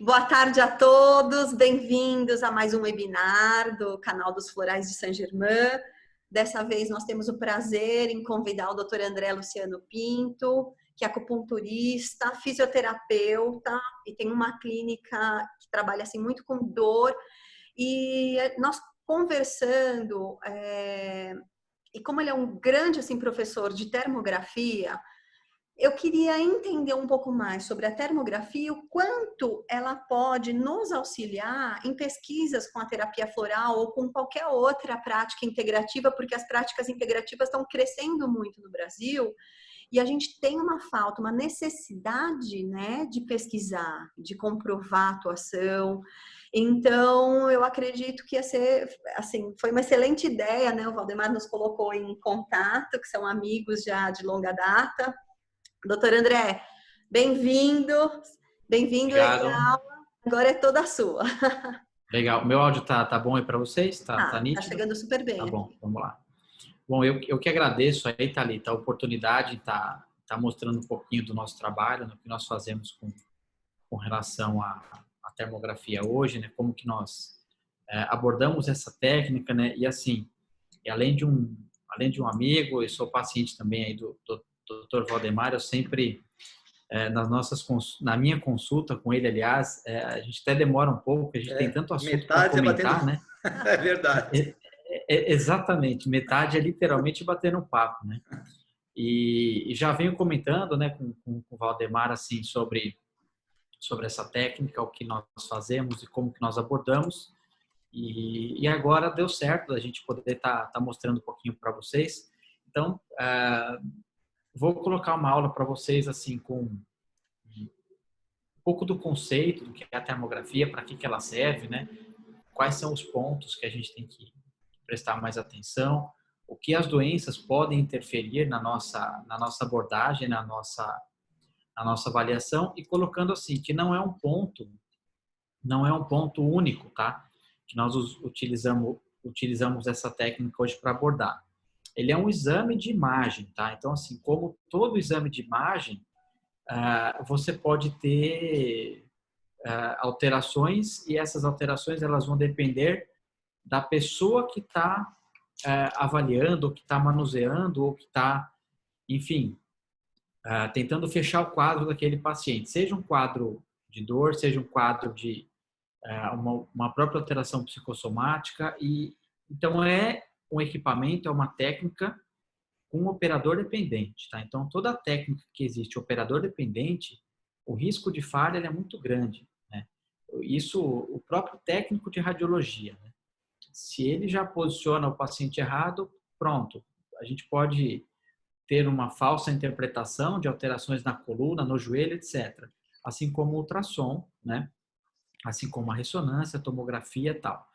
Boa tarde a todos, bem-vindos a mais um webinar do canal dos Florais de Saint-Germain. Dessa vez nós temos o prazer em convidar o Dr. André Luciano Pinto, que é acupunturista, fisioterapeuta e tem uma clínica que trabalha assim muito com dor. E nós conversando, e como ele é um grande assim professor de termografia, eu queria entender um pouco mais sobre a termografia e o quanto ela pode nos auxiliar em pesquisas com a terapia floral ou com qualquer outra prática integrativa, porque as práticas integrativas estão crescendo muito no Brasil e a gente tem uma falta, uma necessidade, né, de pesquisar, de comprovar a atuação. Então, eu acredito que ia ser, assim, foi uma excelente ideia, né? O Valdemar nos colocou em contato, que são amigos já de longa data. Doutor André, bem-vindo, bem-vindo aí Obrigado. a aula, agora é toda sua. Legal. Meu áudio tá bom aí para vocês? Tá Tá nítido? chegando super Tá bem bom, aqui. vamos lá. Bom, eu que agradeço aí, Thalita, a oportunidade de tá mostrando um pouquinho do nosso trabalho, no que nós fazemos com relação à termografia hoje, né? Como que nós abordamos essa técnica, né? E assim, além de um amigo, eu sou paciente também aí do Dr. Valdemar, eu sempre na minha consulta com ele, aliás, a gente até demora um pouco, a gente tem tanto assunto para Metade é batendo. comentar, né? É verdade. Exatamente, metade é literalmente batendo papo, né? E já venho comentando, né, com o Valdemar, assim, sobre essa técnica, o que nós fazemos e como que nós abordamos. E agora deu certo a gente poder tá mostrando um pouquinho para vocês. Então, vou colocar uma aula para vocês, assim, com um pouco do conceito do que é a termografia, para que ela serve, né? Quais são os pontos que a gente tem que prestar mais atenção, o que as doenças podem interferir na nossa abordagem, na nossa avaliação, e colocando assim que não é um ponto único, tá? Que nós utilizamos essa técnica hoje para abordar. Ele é um exame de imagem, tá? Então, assim, como todo exame de imagem, você pode ter alterações, e essas alterações elas vão depender da pessoa que está avaliando, ou que está manuseando, ou que está, enfim, tentando fechar o quadro daquele paciente. Seja um quadro de dor, seja um quadro de uma própria alteração psicossomática. E então é um equipamento, é uma técnica com operador dependente, tá? Então toda técnica que existe operador dependente, o risco de falha é muito grande, né? Isso o próprio técnico de radiologia, né? Se ele já posiciona o paciente errado, pronto, a gente pode ter uma falsa interpretação de alterações na coluna, no joelho, etc. Assim como o ultrassom, né? Assim como a ressonância, a tomografia e tal.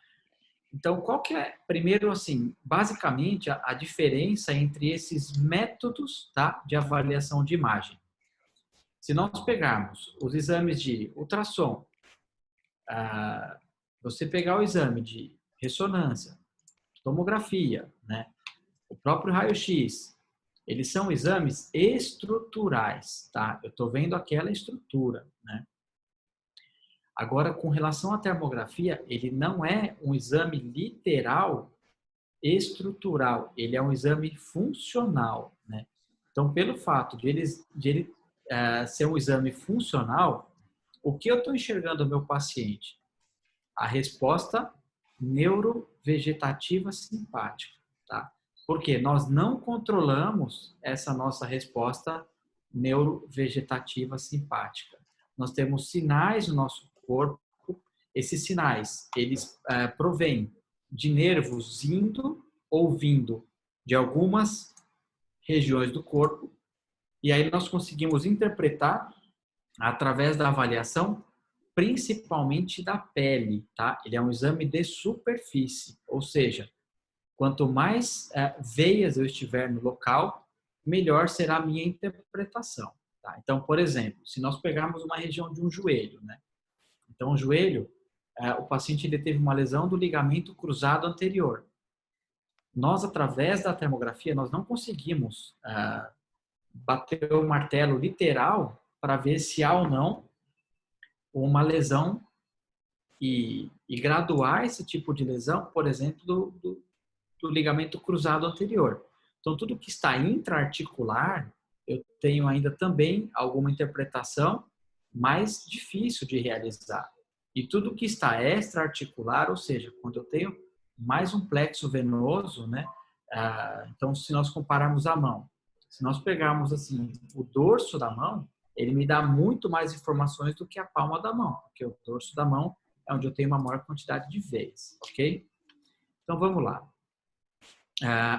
Então, qual que é, primeiro, assim, basicamente, a diferença entre esses métodos, tá, de avaliação de imagem? Se nós pegarmos os exames de ultrassom, você pegar o exame de ressonância, tomografia, né, o próprio raio-x, eles são exames estruturais, tá? Eu estou vendo aquela estrutura, né? Agora, com relação à termografia, ele não é um exame literal estrutural, ele é um exame funcional, né? Então, pelo fato de ele ser um exame funcional, o que eu estou enxergando no meu paciente? A resposta neurovegetativa simpática, tá? Porque nós não controlamos essa nossa resposta neurovegetativa simpática. Nós temos sinais no nosso corpo, esses sinais, eles provêm de nervos indo ou vindo de algumas regiões do corpo, e aí nós conseguimos interpretar através da avaliação, principalmente da pele, tá? Ele é um exame de superfície, ou seja, quanto mais veias eu estiver no local, melhor será a minha interpretação, tá? Então, por exemplo, se nós pegarmos uma região de um joelho, né? Então, o joelho, o paciente ele teve uma lesão do ligamento cruzado anterior. Nós, através da termografia, nós não conseguimos bater o martelo literal para ver se há ou não uma lesão e graduar esse tipo de lesão, por exemplo, do ligamento cruzado anterior. Então, tudo que está intraarticular, eu tenho ainda também alguma interpretação mais difícil de realizar. E tudo que está extraarticular, ou seja, quando eu tenho mais um plexo venoso, né? Então, se nós compararmos a mão, se nós pegarmos assim o dorso da mão, ele me dá muito mais informações do que a palma da mão, porque o dorso da mão é onde eu tenho uma maior quantidade de veias, ok? Então, vamos lá.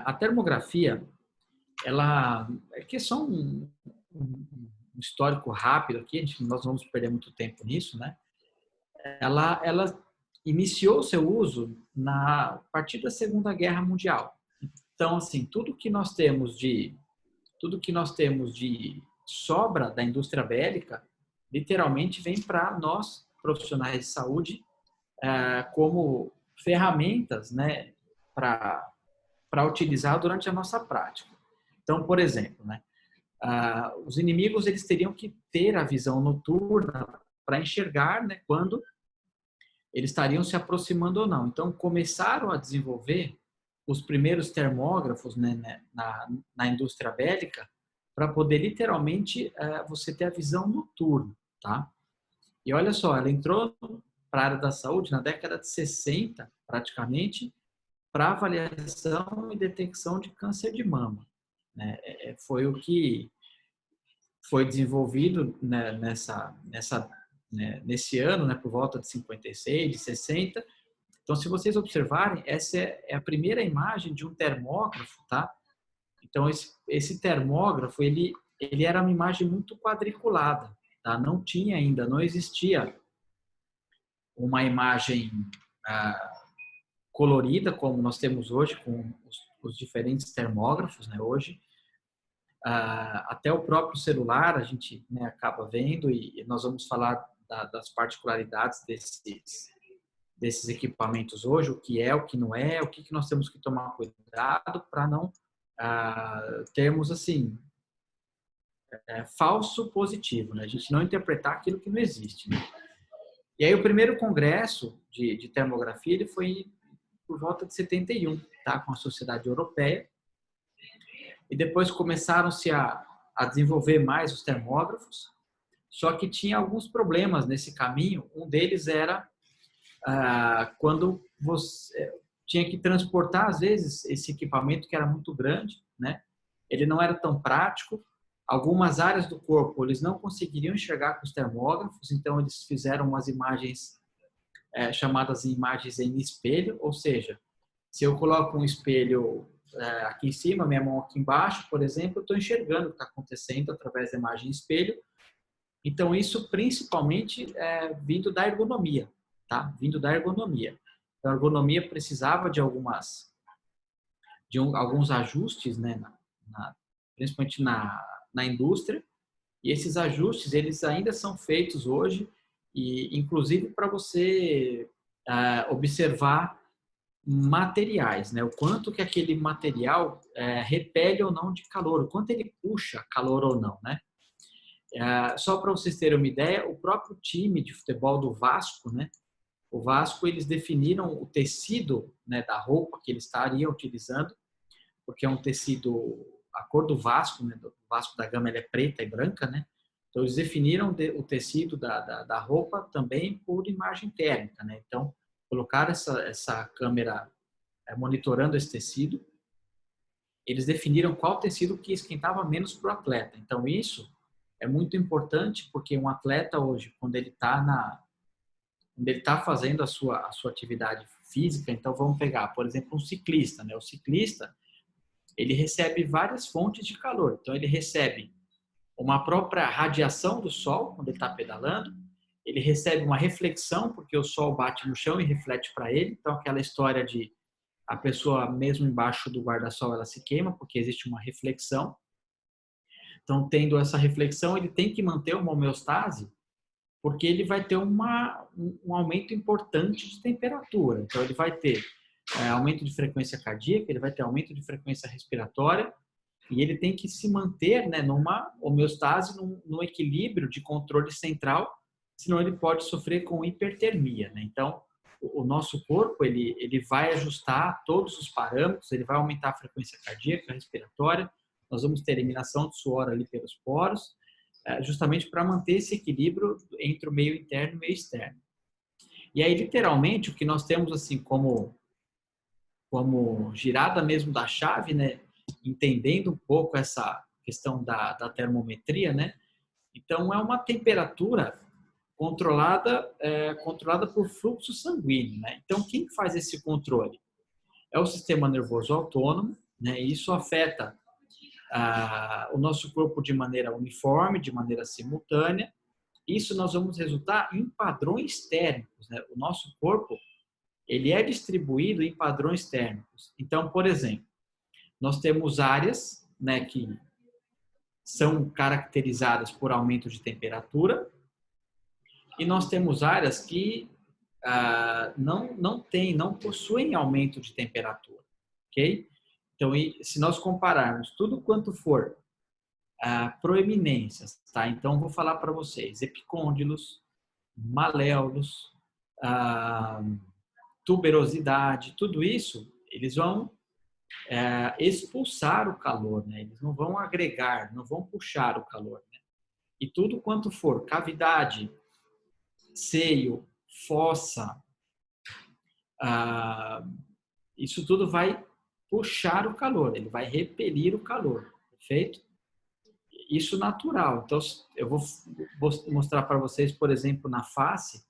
A termografia, ela é que é só um histórico rápido aqui, nós não vamos perder muito tempo nisso, né? Ela iniciou seu uso a partir da Segunda Guerra Mundial. Então, assim, tudo que nós temos de sobra da indústria bélica, literalmente vem para nós, profissionais de saúde, como ferramentas, né, para utilizar durante a nossa prática. Então, por exemplo, né, os inimigos eles teriam que ter a visão noturna para enxergar, né, quando eles estariam se aproximando ou não. Então, começaram a desenvolver os primeiros termógrafos, né, na indústria bélica para poder literalmente você ter a visão noturna, tá? E olha só, ela entrou para a área da saúde na década de 60, praticamente, para avaliação e detecção de câncer de mama, né? Foi o que foi desenvolvido, né, nesse ano, né, por volta de 56, de 60. Então, se vocês observarem, essa é a primeira imagem de um termógrafo, tá? Então, esse termógrafo, ele era uma imagem muito quadriculada, tá? Não tinha ainda, não existia uma imagem colorida como nós temos hoje com os diferentes termógrafos, né? Hoje, até o próprio celular a gente, né, acaba vendo e nós vamos falar das particularidades desses equipamentos hoje, o que é, o que não é, o que nós temos que tomar cuidado para não termos assim falso positivo, né? A gente não interpretar aquilo que não existe, né? E aí o primeiro congresso de termografia ele foi por volta de 71, tá? Com a Sociedade Europeia. E depois começaram-se a desenvolver mais os termógrafos, só que tinha alguns problemas nesse caminho. Um deles era quando você tinha que transportar, às vezes, esse equipamento que era muito grande, né? Ele não era tão prático. Algumas áreas do corpo eles não conseguiriam enxergar com os termógrafos, então eles fizeram umas imagens chamadas imagens em espelho, ou seja, se eu coloco um espelho aqui em cima, minha mão aqui embaixo, por exemplo, eu estou enxergando o que está acontecendo através da imagem em espelho. Então, isso principalmente vindo da ergonomia, tá? Vindo da ergonomia. Então, a ergonomia precisava de alguns ajustes, né? Principalmente na indústria. E esses ajustes, eles ainda são feitos hoje, e inclusive para você observar materiais, né? O quanto que aquele material repele ou não de calor, o quanto ele puxa calor ou não, né? Só para vocês terem uma ideia, o próprio time de futebol do Vasco, né? O Vasco, eles definiram o tecido, né, da roupa que eles estariam utilizando, porque é um tecido, a cor do Vasco, né, do Vasco da Gama, ele é preta e branca, né? Então, eles definiram o tecido da roupa também por imagem térmica, né? Então, colocaram essa câmera monitorando esse tecido, eles definiram qual tecido que esquentava menos para o atleta. Então, isso é muito importante, porque um atleta hoje, quando ele está fazendo a sua atividade física, então vamos pegar, por exemplo, um ciclista, né? O ciclista, ele recebe várias fontes de calor. Então, ele recebe uma própria radiação do sol, quando ele está pedalando, ele recebe uma reflexão, porque o sol bate no chão e reflete para ele. Então, aquela história de a pessoa, mesmo embaixo do guarda-sol, ela se queima, porque existe uma reflexão. Então, tendo essa reflexão, ele tem que manter uma homeostase, porque ele vai ter um aumento importante de temperatura. Então, ele vai ter aumento de frequência cardíaca, ele vai ter aumento de frequência respiratória, e ele tem que se manter, né, numa homeostase, num equilíbrio de controle central, senão ele pode sofrer com hipertermia, né? Então, o nosso corpo, ele vai ajustar todos os parâmetros, ele vai aumentar a frequência cardíaca, respiratória, nós vamos ter eliminação de suor ali pelos poros, justamente para manter esse equilíbrio entre o meio interno e o meio externo. E aí, literalmente, o que nós temos assim como girada mesmo da chave, né? Entendendo um pouco essa questão da termometria, né? Então, é uma temperatura controlada por fluxo sanguíneo, né? Então, quem faz esse controle? É o sistema nervoso autônomo, né? E isso afeta o nosso corpo de maneira uniforme, de maneira simultânea. Isso nós vamos resultar em padrões térmicos, né? O nosso corpo, ele é distribuído em padrões térmicos. Então, por exemplo, nós temos áreas, né, que são caracterizadas por aumento de temperatura e nós temos áreas que não possuem aumento de temperatura, ok? Então, se nós compararmos tudo quanto for proeminências, tá? Então, vou falar para vocês, epicôndilos, maléolos, tuberosidade, tudo isso, eles vão expulsar o calor, né? Eles não vão agregar, não vão puxar o calor, né? E tudo quanto for cavidade, seio, fossa, isso tudo vai puxar o calor, ele vai repelir o calor, perfeito? Isso natural. Então, eu vou mostrar para vocês, por exemplo, na face,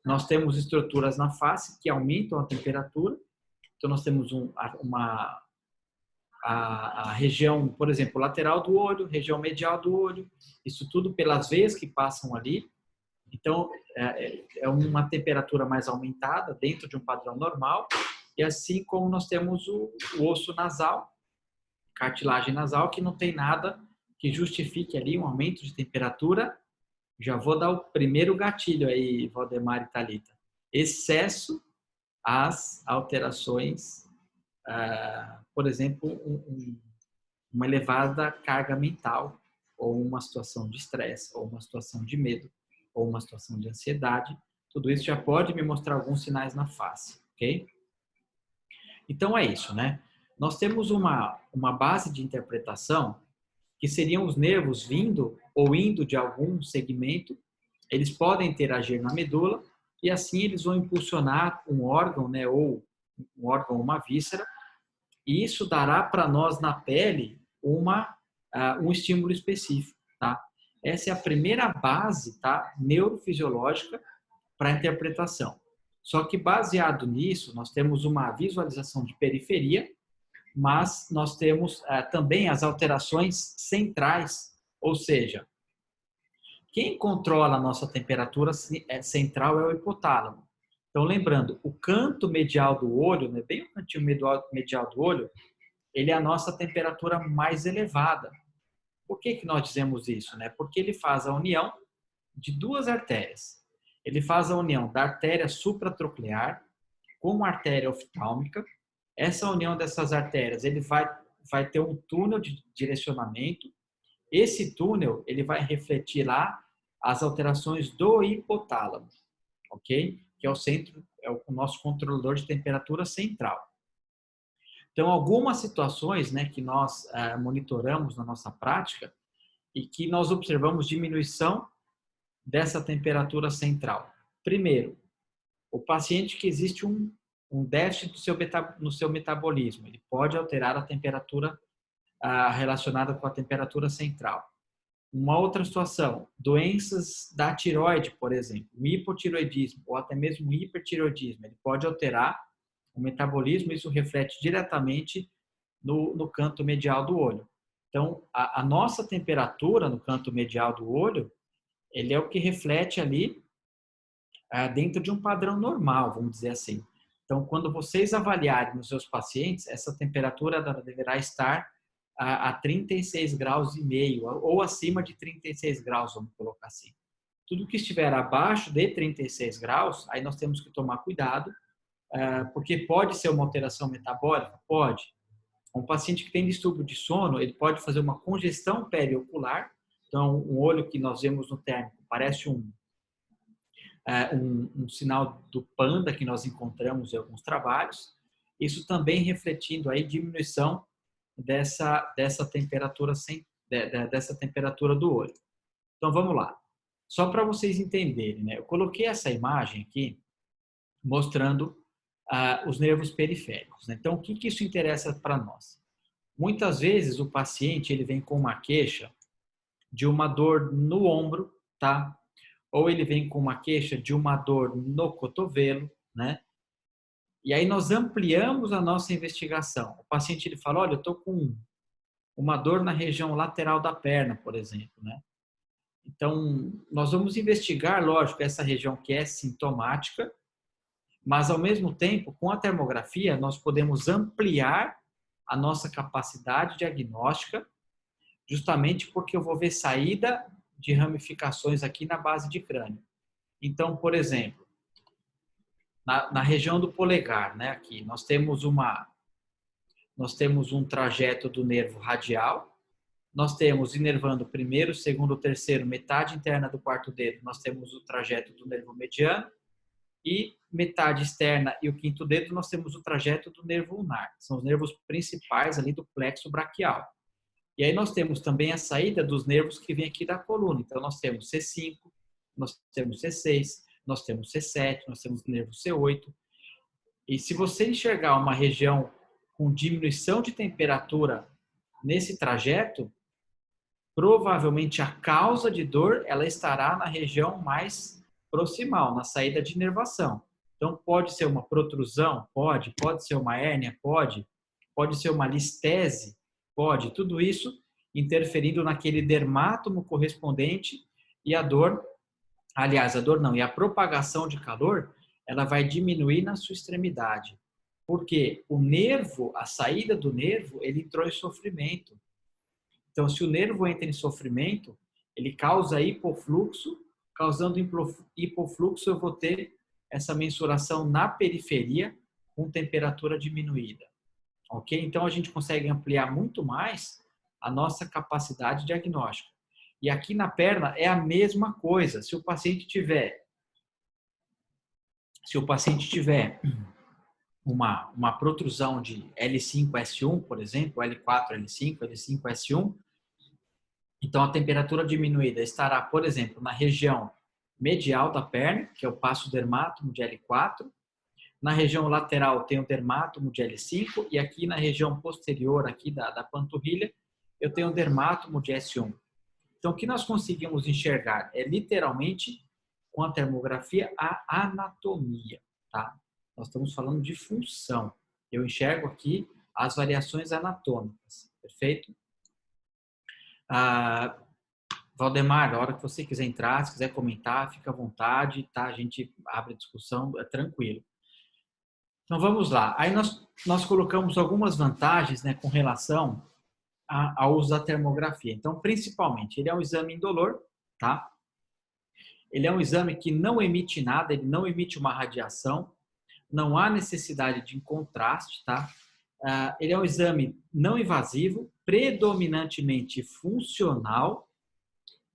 nós temos estruturas na face que aumentam a temperatura. Então, nós temos a região, por exemplo, lateral do olho, região medial do olho, isso tudo pelas veias que passam ali. Então, é uma temperatura mais aumentada dentro de um padrão normal. E assim como nós temos o osso nasal, cartilagem nasal, que não tem nada que justifique ali um aumento de temperatura. Já vou dar o primeiro gatilho aí, Valdemar e Thalita. Excesso às alterações, por exemplo, uma elevada carga mental, ou uma situação de estresse, ou uma situação de medo, ou uma situação de ansiedade. Tudo isso já pode me mostrar alguns sinais na face, ok? Então é isso, né? Nós temos uma base de interpretação que seriam os nervos vindo ou indo de algum segmento. Eles podem interagir na medula e assim eles vão impulsionar um órgão, né, ou um órgão, uma víscera, e isso dará para nós na pele um estímulo específico, tá? Essa é a primeira base, tá, neurofisiológica para a interpretação. Só que baseado nisso, nós temos uma visualização de periferia, mas nós temos também as alterações centrais, ou seja, quem controla a nossa temperatura central é o hipotálamo. Então, lembrando, o canto medial do olho, né, bem o cantinho medial do olho, ele é a nossa temperatura mais elevada. Por que nós dizemos isso, né? Porque ele faz a união de duas artérias. Ele faz a união da artéria supratroclear com a artéria oftálmica. Essa união dessas artérias, ele vai ter um túnel de direcionamento. Esse túnel, ele vai refletir lá as alterações do hipotálamo, ok? Que é o centro, é o nosso controlador de temperatura central. Então, algumas situações, né, que nós monitoramos na nossa prática e que nós observamos diminuição dessa temperatura central. Primeiro, o paciente que existe um déficit no seu metabolismo, ele pode alterar a temperatura relacionada com a temperatura central. Uma outra situação, doenças da tireoide, por exemplo, o hipotireoidismo ou até mesmo o hipertireoidismo, ele pode alterar o metabolismo, isso reflete diretamente no canto medial do olho. Então, a nossa temperatura no canto medial do olho, ele é o que reflete ali dentro de um padrão normal, vamos dizer assim. Então, quando vocês avaliarem nos seus pacientes, essa temperatura deverá estar a 36 graus e meio, ou acima de 36 graus, vamos colocar assim. Tudo que estiver abaixo de 36 graus, aí nós temos que tomar cuidado, porque pode ser uma alteração metabólica? Pode. Um paciente que tem distúrbio de sono, ele pode fazer uma congestão periocular. Então, um olho que nós vemos no térmico parece um um sinal do panda que nós encontramos em alguns trabalhos, isso também refletindo aí diminuição dessa temperatura dessa temperatura do olho. Então vamos lá. Só para vocês entenderem, né? Eu coloquei essa imagem aqui mostrando os nervos periféricos, né? Então o que isso interessa para nós? Muitas vezes o paciente ele vem com uma queixa de uma dor no ombro, tá? Ou ele vem com uma queixa de uma dor no cotovelo, né? E aí nós ampliamos a nossa investigação. O paciente ele fala, olha, eu estou com uma dor na região lateral da perna, por exemplo, né? Então, nós vamos investigar, lógico, essa região que é sintomática, mas ao mesmo tempo, com a termografia, nós podemos ampliar a nossa capacidade diagnóstica, justamente porque eu vou ver saída de ramificações aqui na base de crânio. Então, por exemplo, na região do polegar, né, aqui, nós temos um trajeto do nervo radial, nós temos inervando o primeiro, segundo, terceiro, metade interna do quarto dedo, nós temos o trajeto do nervo mediano, e metade externa e o quinto dedo, nós temos o trajeto do nervo ulnar. São os nervos principais ali do plexo braquial. E aí nós temos também a saída dos nervos que vêm aqui da coluna. Então nós temos C5, nós temos C6, nós temos C7, nós temos o nervo C8. E se você enxergar uma região com diminuição de temperatura nesse trajeto, provavelmente a causa de dor ela estará na região mais proximal, na saída de inervação. Então pode ser uma protrusão, pode ser uma hérnia, pode ser uma listese, pode, tudo isso interferindo naquele dermátomo correspondente e a dor, aliás, a dor não, e a propagação de calor, ela vai diminuir na sua extremidade. Porque o nervo, a saída do nervo, ele entrou em sofrimento. Então, se o nervo entra em sofrimento, ele causa hipofluxo, causando hipofluxo, eu vou ter essa mensuração na periferia com temperatura diminuída. Ok? Então, a gente consegue ampliar muito mais a nossa capacidade diagnóstica. E aqui na perna é a mesma coisa. Se o paciente tiver uma protrusão de L5-S1, por exemplo, L4, L5, L5-S1, então a temperatura diminuída estará, por exemplo, na região medial da perna, que é o passo dermátomo de L4, na região lateral tem o dermátomo de L5 e aqui na região posterior aqui da panturrilha eu tenho o dermátomo de S1. Então o que nós conseguimos enxergar é literalmente com a termografia a anatomia, tá? Nós estamos falando de função. Eu enxergo aqui as variações anatômicas, perfeito? Valdemar, a hora que você quiser entrar, se quiser comentar, fica à vontade, tá? A gente abre a discussão, é tranquilo. Então vamos lá. Aí nós colocamos algumas vantagens, né, com relação ao uso da termografia. Então, principalmente, ele é um exame indolor, tá? Ele é um exame que não emite nada, ele não emite uma radiação, não há necessidade de contraste, tá? Ele é um exame não invasivo, predominantemente funcional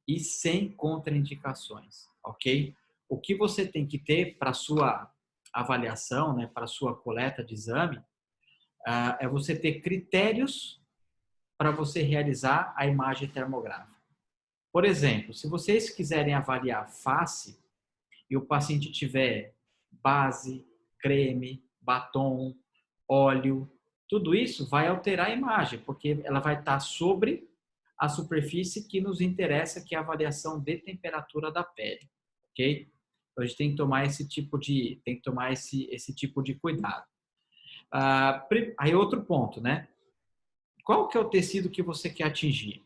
e sem contraindicações, ok? O que você tem que ter para sua avaliação, né, para sua coleta de exame, é você ter critérios para você realizar a imagem termográfica. Por exemplo, se vocês quiserem avaliar face e o paciente tiver base, creme, batom, óleo, tudo isso vai alterar a imagem, porque ela vai estar sobre a superfície que nos interessa, que é a avaliação de temperatura da pele, ok? Então, a gente tem que tomar esse tipo de cuidado. Aí outro ponto, né? Qual que é o tecido que você quer atingir?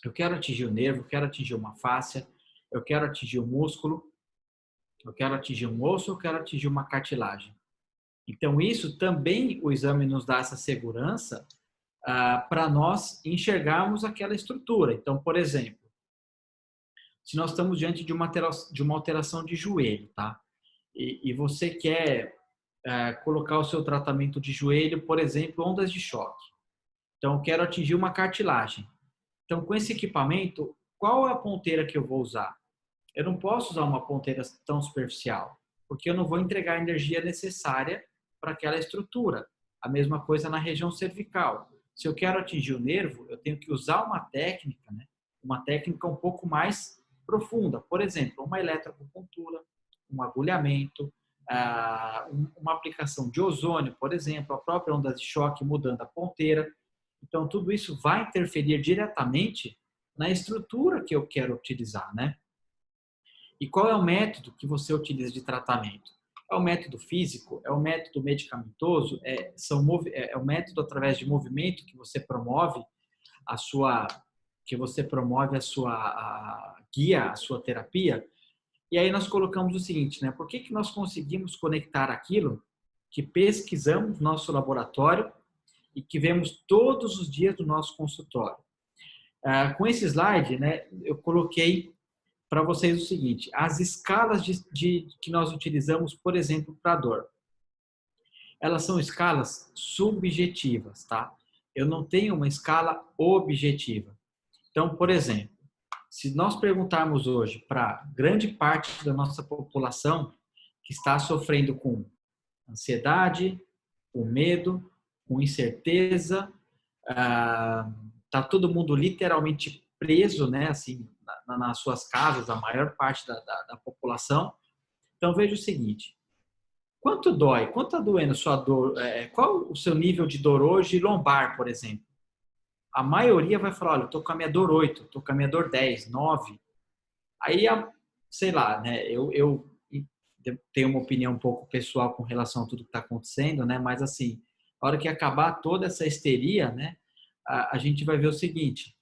Eu quero atingir o nervo, eu quero atingir uma fáscia, eu quero atingir o músculo, eu quero atingir um osso, eu quero atingir uma cartilagem. Então, isso também o exame nos dá essa segurança para nós enxergarmos aquela estrutura. Então, por exemplo, se nós estamos diante de uma alteração de joelho, tá? E você quer colocar o seu tratamento de joelho, por exemplo, ondas de choque. Então, eu quero atingir uma cartilagem. Então, com esse equipamento, qual é a ponteira que eu vou usar? Eu não posso usar uma ponteira tão superficial, porque eu não vou entregar a energia necessária para aquela estrutura. A mesma coisa na região cervical. Se eu quero atingir o nervo, eu tenho que usar uma técnica, né? Uma técnica um pouco mais profunda. Por exemplo, uma eletroacupuntura, um agulhamento, uma aplicação de ozônio, por exemplo, a própria onda de choque mudando a ponteira. Então, tudo isso vai interferir diretamente na estrutura que eu quero utilizar, né? E qual é o método que você utiliza de tratamento? É o método físico? É o método medicamentoso? É o método através de movimento que você promove a sua, guia, a sua terapia? E aí nós colocamos o seguinte, né? Por que nós conseguimos conectar aquilo que pesquisamos no nosso laboratório e que vemos todos os dias do nosso consultório? Com esse slide, né, eu coloquei para vocês o seguinte: as escalas que nós utilizamos, por exemplo, para dor. Elas são escalas subjetivas, tá? Eu não tenho uma escala objetiva. Então, por exemplo, se nós perguntarmos hoje para grande parte da nossa população que está sofrendo com ansiedade, com medo, com incerteza, tá todo mundo literalmente preso, né, assim, nas suas casas, a maior parte da população. Então, veja o seguinte: quanto dói? Quanto está doendo a sua dor? Qual o seu nível de dor hoje lombar, por exemplo? A maioria vai falar: olha, eu estou com a minha dor 8, estou com a minha dor 10, 9. Aí, sei lá, né, eu tenho uma opinião um pouco pessoal com relação a tudo que está acontecendo, né, mas assim, a hora que acabar toda essa histeria, né, a gente vai ver o seguinte: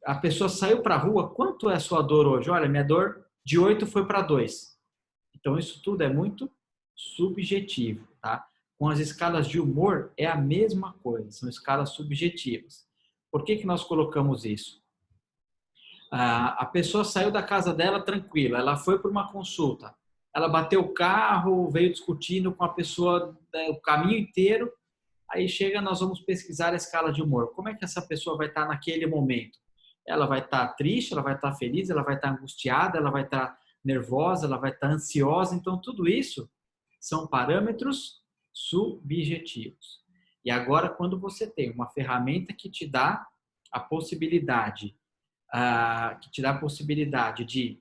a pessoa saiu para a rua, quanto é a sua dor hoje? Olha, minha dor de 8 foi para 2. Então, isso tudo é muito subjetivo, tá? Com as escalas de humor, é a mesma coisa, são escalas subjetivas. Por que nós colocamos isso? A pessoa saiu da casa dela tranquila, ela foi para uma consulta, ela bateu o carro, veio discutindo com a pessoa, né, o caminho inteiro, aí chega, nós vamos pesquisar a escala de humor. Como é que essa pessoa vai estar naquele momento? Ela vai estar triste, ela vai estar feliz, ela vai estar angustiada, ela vai estar nervosa, ela vai estar ansiosa. Então, tudo isso são parâmetros subjetivos. E agora, quando você tem uma ferramenta que te dá a possibilidade, de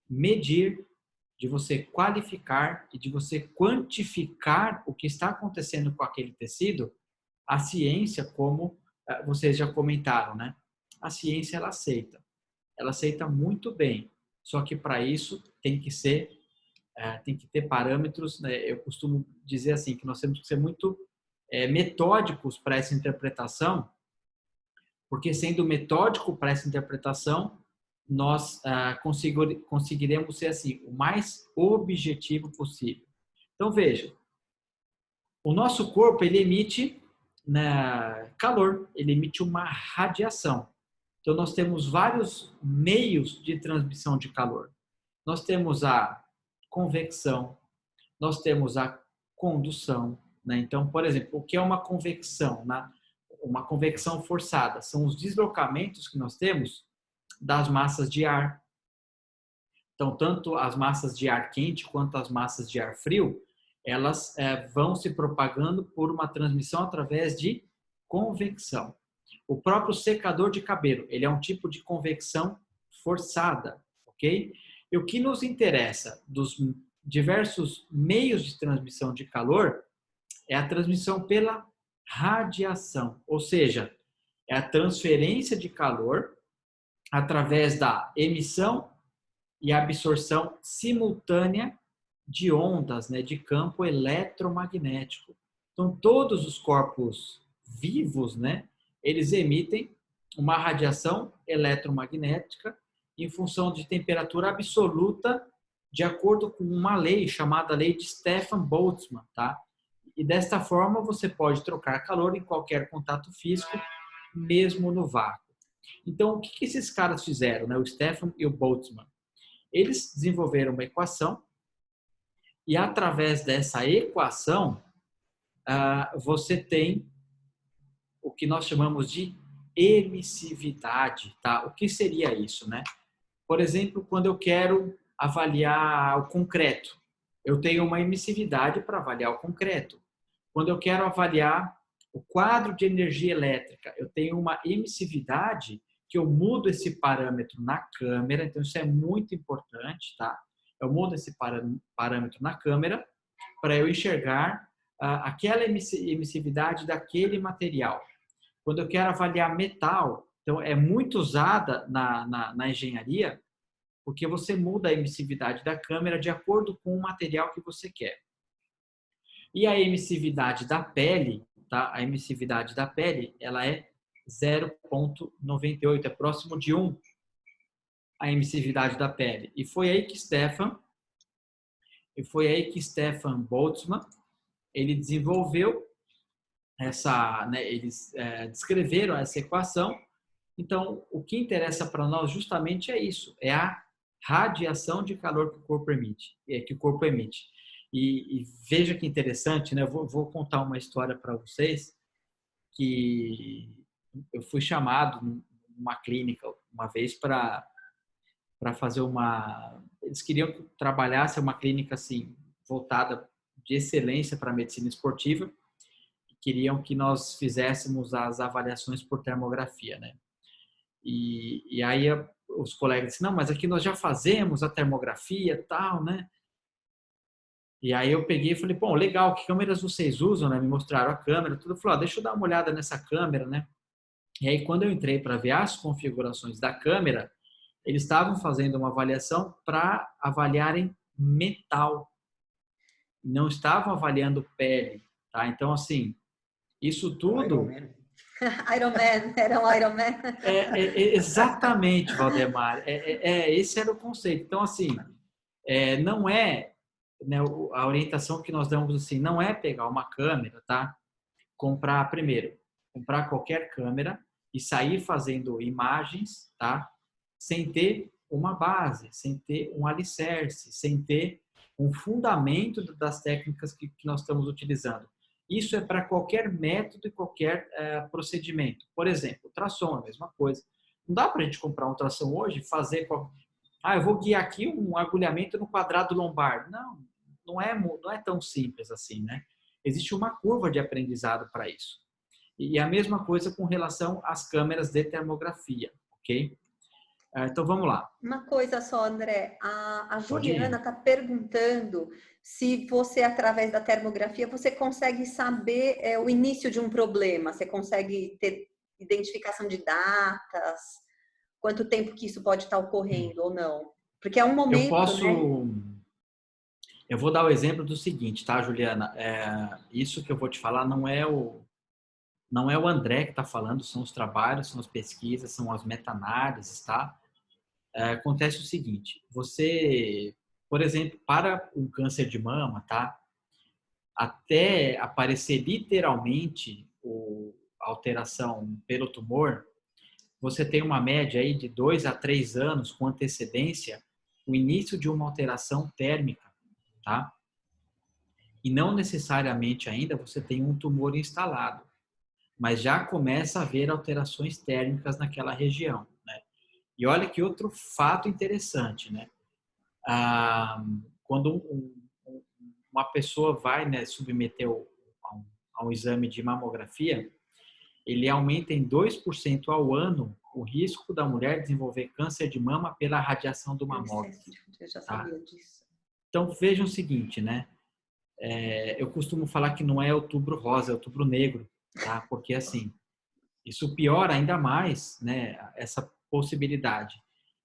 medir, de você qualificar e de você quantificar o que está acontecendo com aquele tecido, a ciência, como vocês já comentaram, né? A ciência, ela aceita muito bem, só que para isso tem que ter parâmetros, né? Eu costumo dizer assim, que nós temos que ser muito metódicos para essa interpretação, porque sendo metódico para essa interpretação, nós conseguiremos ser assim, o mais objetivo possível. Então, veja, o nosso corpo, ele emite, né, calor, ele emite uma radiação. Então, nós temos vários meios de transmissão de calor. Nós temos a convecção, nós temos a condução, né? Então, por exemplo, o que é uma convecção, né? Uma convecção forçada são os deslocamentos que nós temos das massas de ar. Então, tanto as massas de ar quente quanto as massas de ar frio, elas vão se propagando por uma transmissão através de convecção. O próprio secador de cabelo, ele é um tipo de convecção forçada, ok? E o que nos interessa dos diversos meios de transmissão de calor é a transmissão pela radiação, ou seja, é a transferência de calor através da emissão e absorção simultânea de ondas, né, de campo eletromagnético. Então, todos os corpos vivos, né, eles emitem uma radiação eletromagnética em função de temperatura absoluta, de acordo com uma lei chamada lei de Stefan-Boltzmann, tá? E desta forma você pode trocar calor em qualquer contato físico, mesmo no vácuo. Então, o que esses caras fizeram, né, o Stefan e o Boltzmann? Eles desenvolveram uma equação e através dessa equação você tem o que nós chamamos de emissividade, tá? O que seria isso, né? Por exemplo, quando eu quero avaliar o concreto, eu tenho uma emissividade para avaliar o concreto. Quando eu quero avaliar o quadro de energia elétrica, eu tenho uma emissividade que eu mudo esse parâmetro na câmera, então isso é muito importante, tá? Eu mudo esse parâmetro na câmera para eu enxergar aquela emissividade daquele material. Quando eu quero avaliar metal, então é muito usada na engenharia, porque você muda a emissividade da câmera de acordo com o material que você quer. E a emissividade da pele, tá? A emissividade da pele, ela é 0,98, é próximo de 1 a emissividade da pele. E foi aí que Stefan Boltzmann, ele desenvolveu essa, né, eles descreveram essa equação. Então, o que interessa para nós justamente é isso, é a radiação de calor que o corpo emite. E veja que interessante, né? Eu vou contar uma história para vocês, que eu fui chamado numa clínica uma vez para fazer uma... Eles queriam que eu trabalhasse uma clínica assim, voltada de excelência para a medicina esportiva, e queriam que nós fizéssemos as avaliações por termografia, né? E aí os colegas disseram, não, mas aqui nós já fazemos a termografia e tal, né? E aí eu peguei e falei, bom, legal, que câmeras vocês usam, né? Me mostraram a câmera, tudo. Eu falei, deixa eu dar uma olhada nessa câmera, né? E aí quando eu entrei para ver as configurações da câmera, eles estavam fazendo uma avaliação para avaliarem metal. Não estavam avaliando pele, tá? Então, assim, isso tudo... Iron Man, era um Iron Man. Exatamente, Valdemar. Esse era o conceito. Então, assim, não é, né, a orientação que nós damos assim, não é pegar uma câmera, tá? Comprar qualquer câmera e sair fazendo imagens, tá? Sem ter uma base, sem ter um alicerce, sem ter um fundamento das técnicas que nós estamos utilizando. Isso é para qualquer método e qualquer procedimento. Por exemplo, ultrassom, a mesma coisa. Não dá para a gente comprar um ultrassom hoje e fazer... eu vou guiar aqui um agulhamento no quadrado lombar. Não é tão simples assim, né? Existe uma curva de aprendizado para isso. E a mesma coisa com relação às câmeras de termografia, ok? Então, vamos lá. Uma coisa só, André. A Juliana está perguntando se você, através da termografia, você consegue saber o início de um problema. Você consegue ter identificação de datas? Quanto tempo que isso pode estar ocorrendo ou não? Porque é um momento, né? Eu vou dar o exemplo do seguinte, tá, Juliana? Isso que eu vou te falar não é o André que está falando, são os trabalhos, são as pesquisas, são as meta-análises, tá? Acontece o seguinte, você, por exemplo, para um câncer de mama, tá? Até aparecer literalmente a alteração pelo tumor, você tem uma média aí de 2 a 3 anos com antecedência o início de uma alteração térmica, tá? E não necessariamente ainda você tem um tumor instalado, mas já começa a haver alterações térmicas naquela região, né? E olha que outro fato interessante, né? Quando uma pessoa vai, né, submeter a um exame de mamografia, ele aumenta em 2% ao ano o risco da mulher desenvolver câncer de mama pela radiação do mamógrafo. Eu já sabia disso. Então, vejam o seguinte, né? Eu costumo falar que não é outubro rosa, é outubro negro, tá? Porque, assim, isso piora ainda mais, né, essa possibilidade.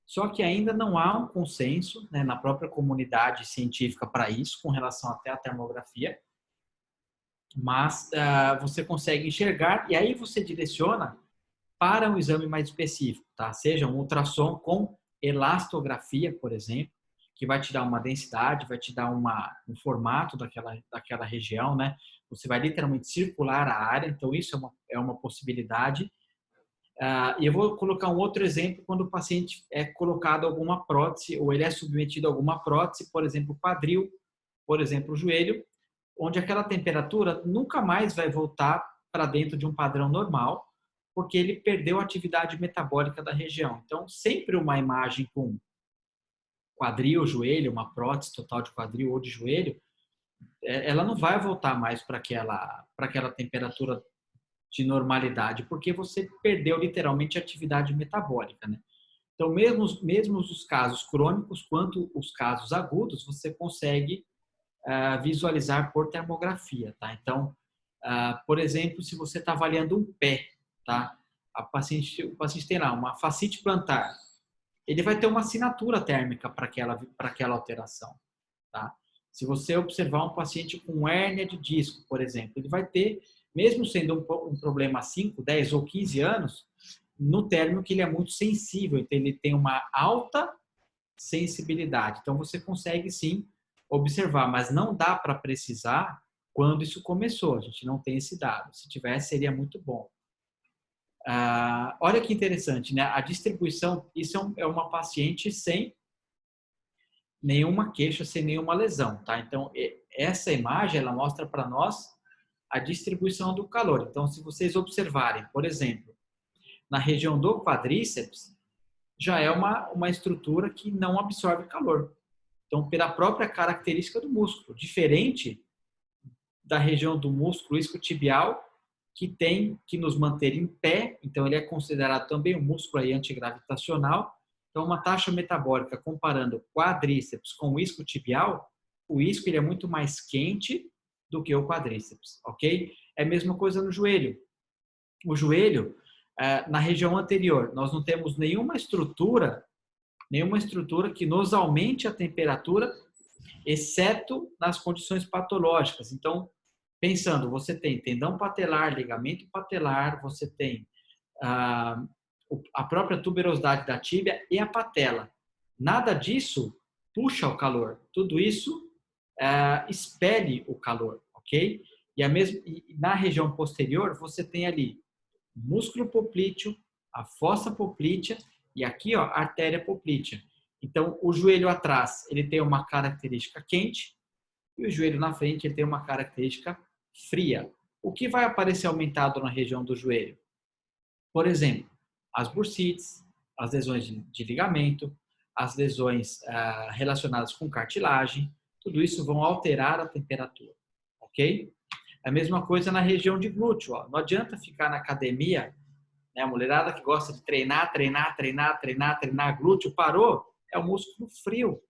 Só que ainda não há um consenso, né, na própria comunidade científica para isso, com relação até à termografia, mas você consegue enxergar e aí você direciona para um exame mais específico, tá? Seja um ultrassom com elastografia, por exemplo, que vai te dar uma densidade, vai te dar um formato daquela região, né? Você vai literalmente circular a área, então isso é uma possibilidade. E eu vou colocar um outro exemplo quando o paciente é colocado alguma prótese ou ele é submetido a alguma prótese, por exemplo, o quadril, por exemplo, o joelho, onde aquela temperatura nunca mais vai voltar para dentro de um padrão normal, porque ele perdeu a atividade metabólica da região. Então, sempre uma imagem com quadril, joelho, uma prótese total de quadril ou de joelho, ela não vai voltar mais para aquela temperatura de normalidade, porque você perdeu literalmente a atividade metabólica, né? Então, mesmo os casos crônicos quanto os casos agudos, você consegue visualizar por termografia, tá? Então, por exemplo, se você está avaliando um pé, tá? O paciente tem lá uma fascite plantar, ele vai ter uma assinatura térmica para aquela alteração, tá? Se você observar um paciente com hérnia de disco, por exemplo, ele vai ter, mesmo sendo um problema há 5, 10 ou 15 anos, no término que ele é muito sensível, então ele tem uma alta sensibilidade. Então você consegue sim observar, mas não dá para precisar quando isso começou. A gente não tem esse dado. Se tivesse, seria muito bom. Olha que interessante, né? A distribuição, isso é uma paciente sem nenhuma queixa, sem nenhuma lesão, tá? Então, essa imagem, ela mostra para nós a distribuição do calor. Então, se vocês observarem, por exemplo, na região do quadríceps, já é uma estrutura que não absorve calor. Então, pela própria característica do músculo, diferente da região do músculo isquiotibial, que tem que nos manter em pé, então ele é considerado também um músculo aí antigravitacional. Então, uma taxa metabólica comparando quadríceps com o isquiotibial, o isco ele é muito mais quente do que o quadríceps, ok? É a mesma coisa no joelho. O joelho, na região anterior, nós não temos nenhuma estrutura que nos aumente a temperatura, exceto nas condições patológicas. Então, pensando, você tem tendão patelar, ligamento patelar, você tem a própria tuberosidade da tíbia e a patela. Nada disso puxa o calor. Tudo isso expele o calor, ok? E na região posterior, você tem ali o músculo poplíteo, a fossa poplítea e aqui, ó, a artéria poplítea. Então, o joelho atrás, ele tem uma característica quente e o joelho na frente, ele tem uma característica fria. O que vai aparecer aumentado na região do joelho? Por exemplo, as bursites, as lesões de ligamento, as lesões relacionadas com cartilagem, tudo isso vão alterar a temperatura, ok? A mesma coisa na região de glúteo, ó. Não adianta ficar na academia, né? A mulherada que gosta de treinar glúteo, parou, é o músculo frio.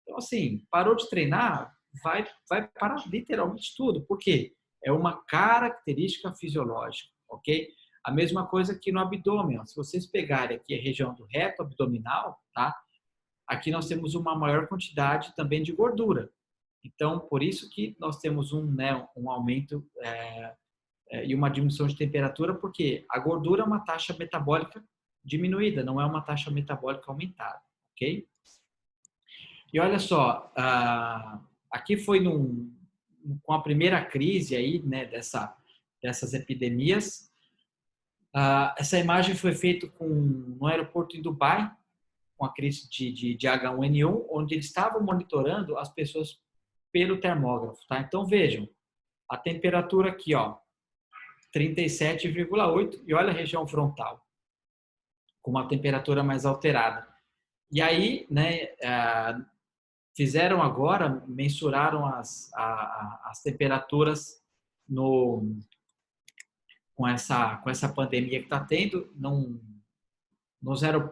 Então, assim, parou de treinar, vai parar literalmente tudo. Por quê? É uma característica fisiológica, ok? A mesma coisa aqui no abdômen. Ó. Se vocês pegarem aqui a região do reto abdominal, tá? Aqui nós temos uma maior quantidade também de gordura. Então, por isso que nós temos um aumento e uma diminuição de temperatura, porque a gordura é uma taxa metabólica diminuída, não é uma taxa metabólica aumentada, ok? E olha só, aqui foi com a primeira crise aí, né, dessas epidemias. Essa imagem foi feita no aeroporto em Dubai, com a crise de H1N1, onde eles estavam monitorando as pessoas pelo termógrafo, tá? Então vejam, a temperatura aqui, ó, 37,8 e olha a região frontal, com uma temperatura mais alterada. E aí, né, fizeram agora, mensuraram as temperaturas com essa pandemia que está tendo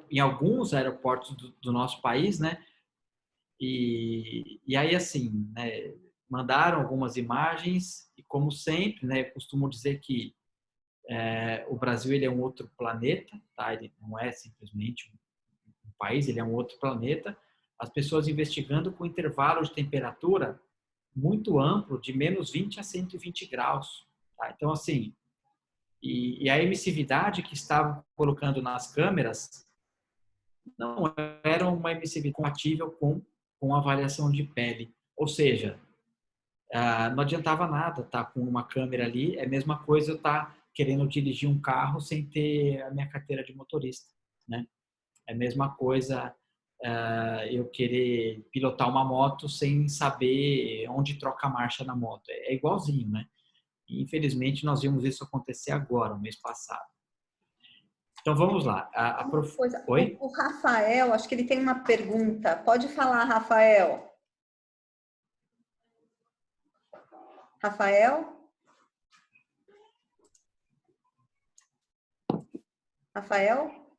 em alguns aeroportos do nosso país, né? E aí, assim, né, mandaram algumas imagens e, como sempre, né, eu costumo dizer que o Brasil ele é um outro planeta, tá? Ele não é simplesmente um país, ele é um outro planeta. As pessoas investigando com intervalo de temperatura muito amplo, de menos 20 a 120 graus. Tá? Então, assim, e a emissividade que estavam colocando nas câmeras não era uma emissividade compatível com avaliação de pele. Ou seja, não adiantava nada estar com uma câmera ali, é a mesma coisa eu estar querendo dirigir um carro sem ter a minha carteira de motorista, né? É a mesma coisa eu querer pilotar uma moto sem saber onde troca a marcha na moto. É igualzinho, né? E, infelizmente, nós vimos isso acontecer agora, no mês passado. Então vamos lá. Uma coisa, Oi? o Rafael, acho que ele tem uma pergunta. Pode falar, Rafael. Rafael? Rafael?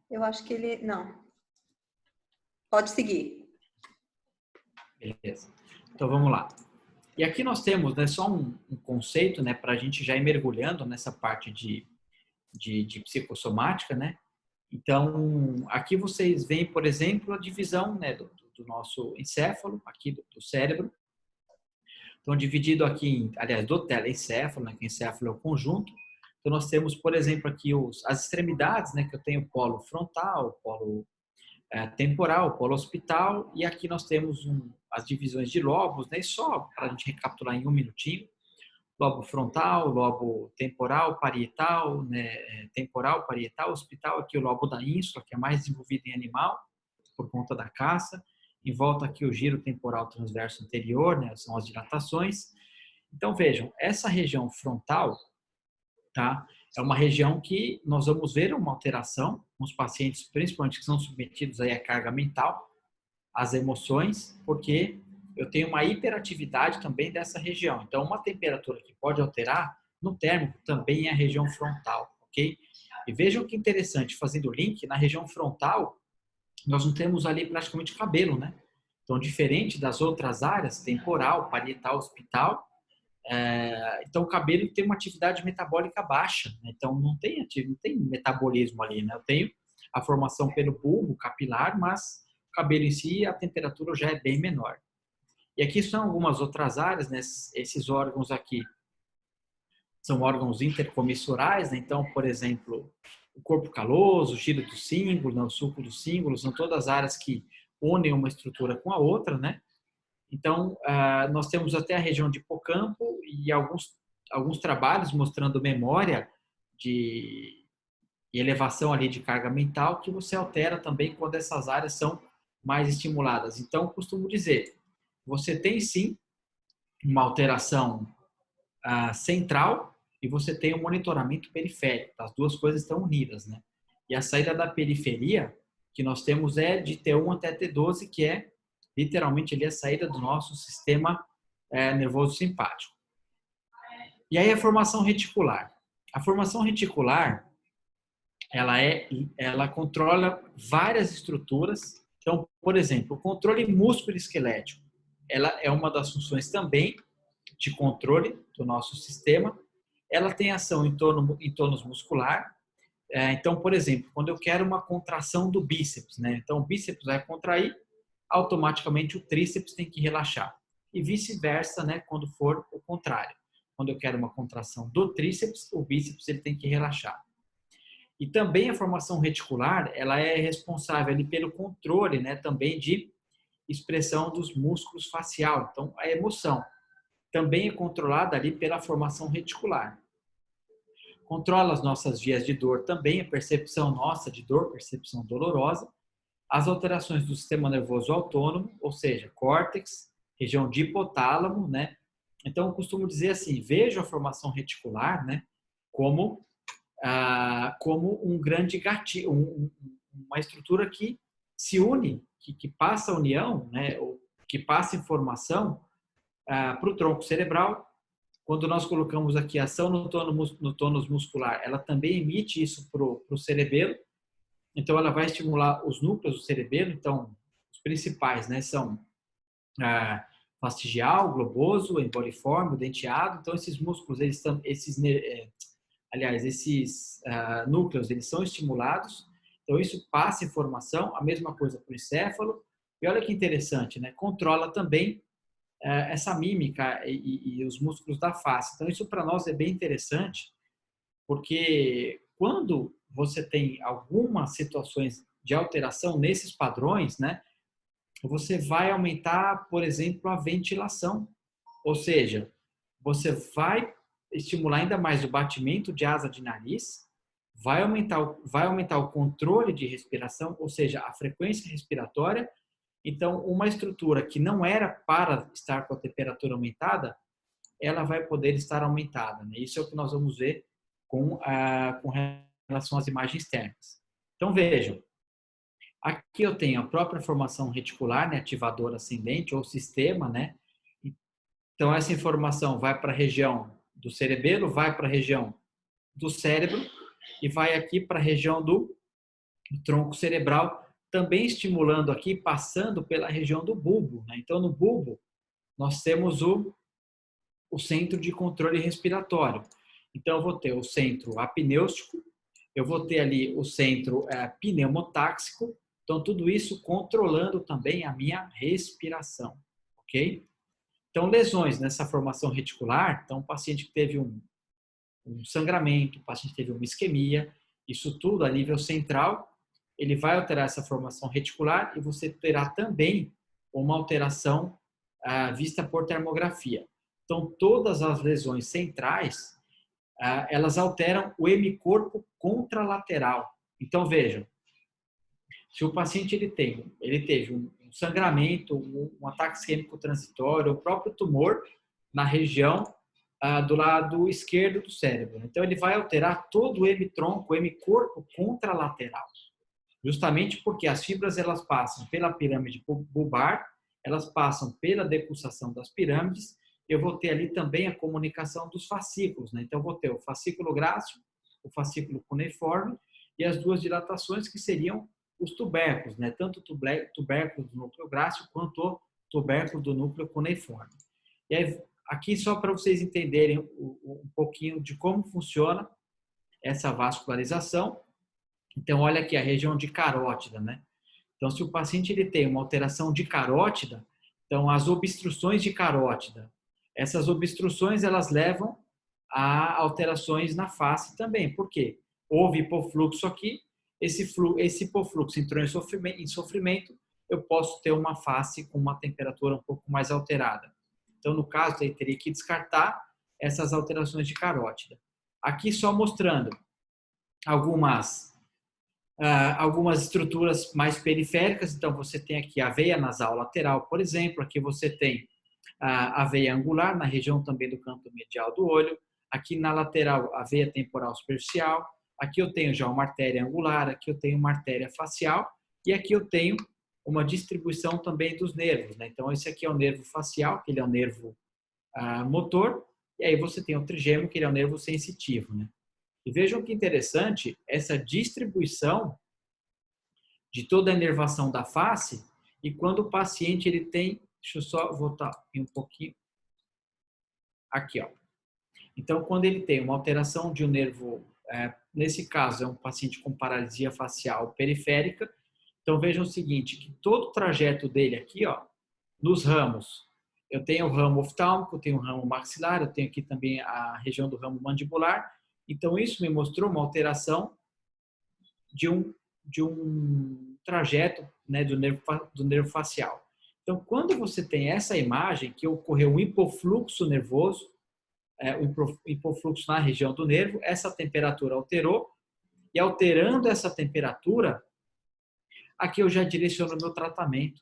Eu acho que ele... Não. Pode seguir. Beleza. Então vamos lá. E aqui nós temos, né, só um conceito, né, para a gente já ir mergulhando nessa parte de psicossomática, né? Então, aqui vocês veem, por exemplo, a divisão, né, do nosso encéfalo, aqui do cérebro. Então, dividido aqui, aliás, do telencéfalo, né, que o encéfalo é o conjunto. Então, nós temos, por exemplo, aqui as extremidades, né, que eu tenho o polo frontal, o polo temporal, o polo occipital, e aqui nós temos as divisões de lobos, né, só para a gente recapitular em um minutinho. Lobo frontal, lobo temporal, parietal, né, temporal, parietal, occipital, aqui o lobo da ínsula, que é mais desenvolvido em animal, por conta da caça. Em volta aqui o giro temporal transverso anterior, né, são as dilatações. Então vejam, essa região frontal, tá, é uma região que nós vamos ver uma alteração nos pacientes, principalmente que são submetidos aí à carga mental, às emoções, porque eu tenho uma hiperatividade também dessa região. Então, uma temperatura que pode alterar no térmico também é a região frontal, ok? E vejam que interessante, fazendo o link, na região frontal, nós não temos ali praticamente cabelo, né? Então, diferente das outras áreas, temporal, parietal, occipital, então o cabelo tem uma atividade metabólica baixa, né? Então não tem metabolismo ali, né? Eu tenho a formação pelo bulbo capilar, mas o cabelo em si, a temperatura já é bem menor. E aqui são algumas outras áreas, né? Esses órgãos aqui são órgãos intercomissurais, né? Então, por exemplo, o corpo caloso, o giro do símbolo, né? O sulco do símbolo, são todas áreas que unem uma estrutura com a outra, né? Então, nós temos até a região de hipocampo e alguns trabalhos mostrando memória e elevação ali de carga mental que você altera também quando essas áreas são mais estimuladas. Então, costumo dizer, você tem sim uma alteração central e você tem um monitoramento periférico. As duas coisas estão unidas, né? E a saída da periferia que nós temos é de T1 até T12, que é literalmente ali a saída do nosso sistema nervoso simpático. E aí a formação reticular. A formação reticular, ela controla várias estruturas. Então, por exemplo, o controle músculo-esquelético, ela é uma das funções também de controle do nosso sistema. Ela tem ação em tônus muscular. Então, por exemplo, quando eu quero uma contração do bíceps, né? Então, o bíceps vai contrair, automaticamente o tríceps tem que relaxar. E vice-versa, né, quando for o contrário. Quando eu quero uma contração do tríceps, o bíceps ele tem que relaxar. E também a formação reticular, ela é responsável ali pelo controle, né, também de expressão dos músculos facial. Então, a emoção também é controlada ali pela formação reticular. Controla as nossas vias de dor também, a percepção nossa de dor, percepção dolorosa. As alterações do sistema nervoso autônomo, ou seja, córtex, região de hipotálamo, né? Então, eu costumo dizer assim, vejo a formação reticular, né, como um grande gatilho, uma estrutura que se une, que passa a união, né, ou que passa informação para o tronco cerebral. Quando nós colocamos aqui ação no tônus muscular, ela também emite isso para o cerebelo. Então, ela vai estimular os núcleos do cerebelo. Então, os principais, né, são fastigial, globoso, emboliforme, denteado. Então, esses músculos, esses núcleos, eles são estimulados. Então, isso passa informação, a mesma coisa para o encéfalo. E olha que interessante, né? Controla também essa mímica e os músculos da face. Então, isso para nós é bem interessante, porque quando você tem algumas situações de alteração nesses padrões, né, você vai aumentar, por exemplo, a ventilação. Ou seja, você vai estimular ainda mais o batimento de asa de nariz, vai aumentar o controle de respiração, ou seja, a frequência respiratória. Então, uma estrutura que não era para estar com a temperatura aumentada ela vai poder estar aumentada, né? Isso é o que nós vamos ver com relação às imagens térmicas. Então, vejam, aqui eu tenho a própria formação reticular, né, ativadora ascendente, ou sistema, né? Então, essa informação vai para a região do cerebelo, vai para a região do cérebro e vai aqui para a região do tronco cerebral, também estimulando aqui, passando pela região do bulbo, né? Então, no bulbo, nós temos o centro de controle respiratório. Então, eu vou ter o centro apnêutico, eu vou ter ali o centro pneumotáxico, então tudo isso controlando também a minha respiração, ok? Então, lesões nessa formação reticular, então o paciente que teve um sangramento, o paciente teve uma isquemia, isso tudo a nível central, ele vai alterar essa formação reticular e você terá também uma alteração vista por termografia. Então, todas as lesões centrais, elas alteram o hemicorpo contralateral. Então, vejam, se o paciente ele teve um sangramento, um ataque isquêmico transitório, o próprio tumor na região do lado esquerdo do cérebro. Então, ele vai alterar todo o hemitronco, o hemicorpo contralateral. Justamente porque as fibras elas passam pela pirâmide bulbar, elas passam pela depulsação das pirâmides. Eu vou ter ali também a comunicação dos fascículos, né? Então, eu vou ter o fascículo grácil, o fascículo cuneiforme e as duas dilatações que seriam os tubérculos, né? Tanto o tubérculo do núcleo grácil quanto o tubérculo do núcleo cuneiforme. E aí, aqui só para vocês entenderem um pouquinho de como funciona essa vascularização. Então, olha aqui a região de carótida, né? Então, se o paciente ele tem uma alteração de carótida, então as obstruções de carótida, essas obstruções elas levam a alterações na face também. Por quê? Houve hipofluxo aqui, esse hipofluxo entrou em sofrimento, eu posso ter uma face com uma temperatura um pouco mais alterada. Então, no caso, eu teria que descartar essas alterações de carótida. Aqui só mostrando algumas estruturas mais periféricas. Então, você tem aqui a veia nasal lateral, por exemplo. Aqui você tem a veia angular, na região também do canto medial do olho. Aqui na lateral, a veia temporal superficial. Aqui eu tenho já uma artéria angular, aqui eu tenho uma artéria facial. E aqui eu tenho uma distribuição também dos nervos, né? Então, esse aqui é o nervo facial, que ele é o nervo motor. E aí você tem o trigêmeo, que ele é o nervo sensitivo, né? E vejam que interessante essa distribuição de toda a inervação da face e quando o paciente ele tem, deixa eu só voltar um pouquinho, aqui ó. Então, quando ele tem uma alteração de um nervo, nesse caso é um paciente com paralisia facial periférica, então vejam o seguinte, que todo o trajeto dele aqui, ó, nos ramos, eu tenho o ramo oftálmico, eu tenho o ramo maxilar, eu tenho aqui também a região do ramo mandibular. Então, isso me mostrou uma alteração de um trajeto, né, do nervo facial. Então, quando você tem essa imagem, que ocorreu um hipofluxo nervoso, um hipofluxo na região do nervo, essa temperatura alterou, e alterando essa temperatura, aqui eu já direciono o meu tratamento.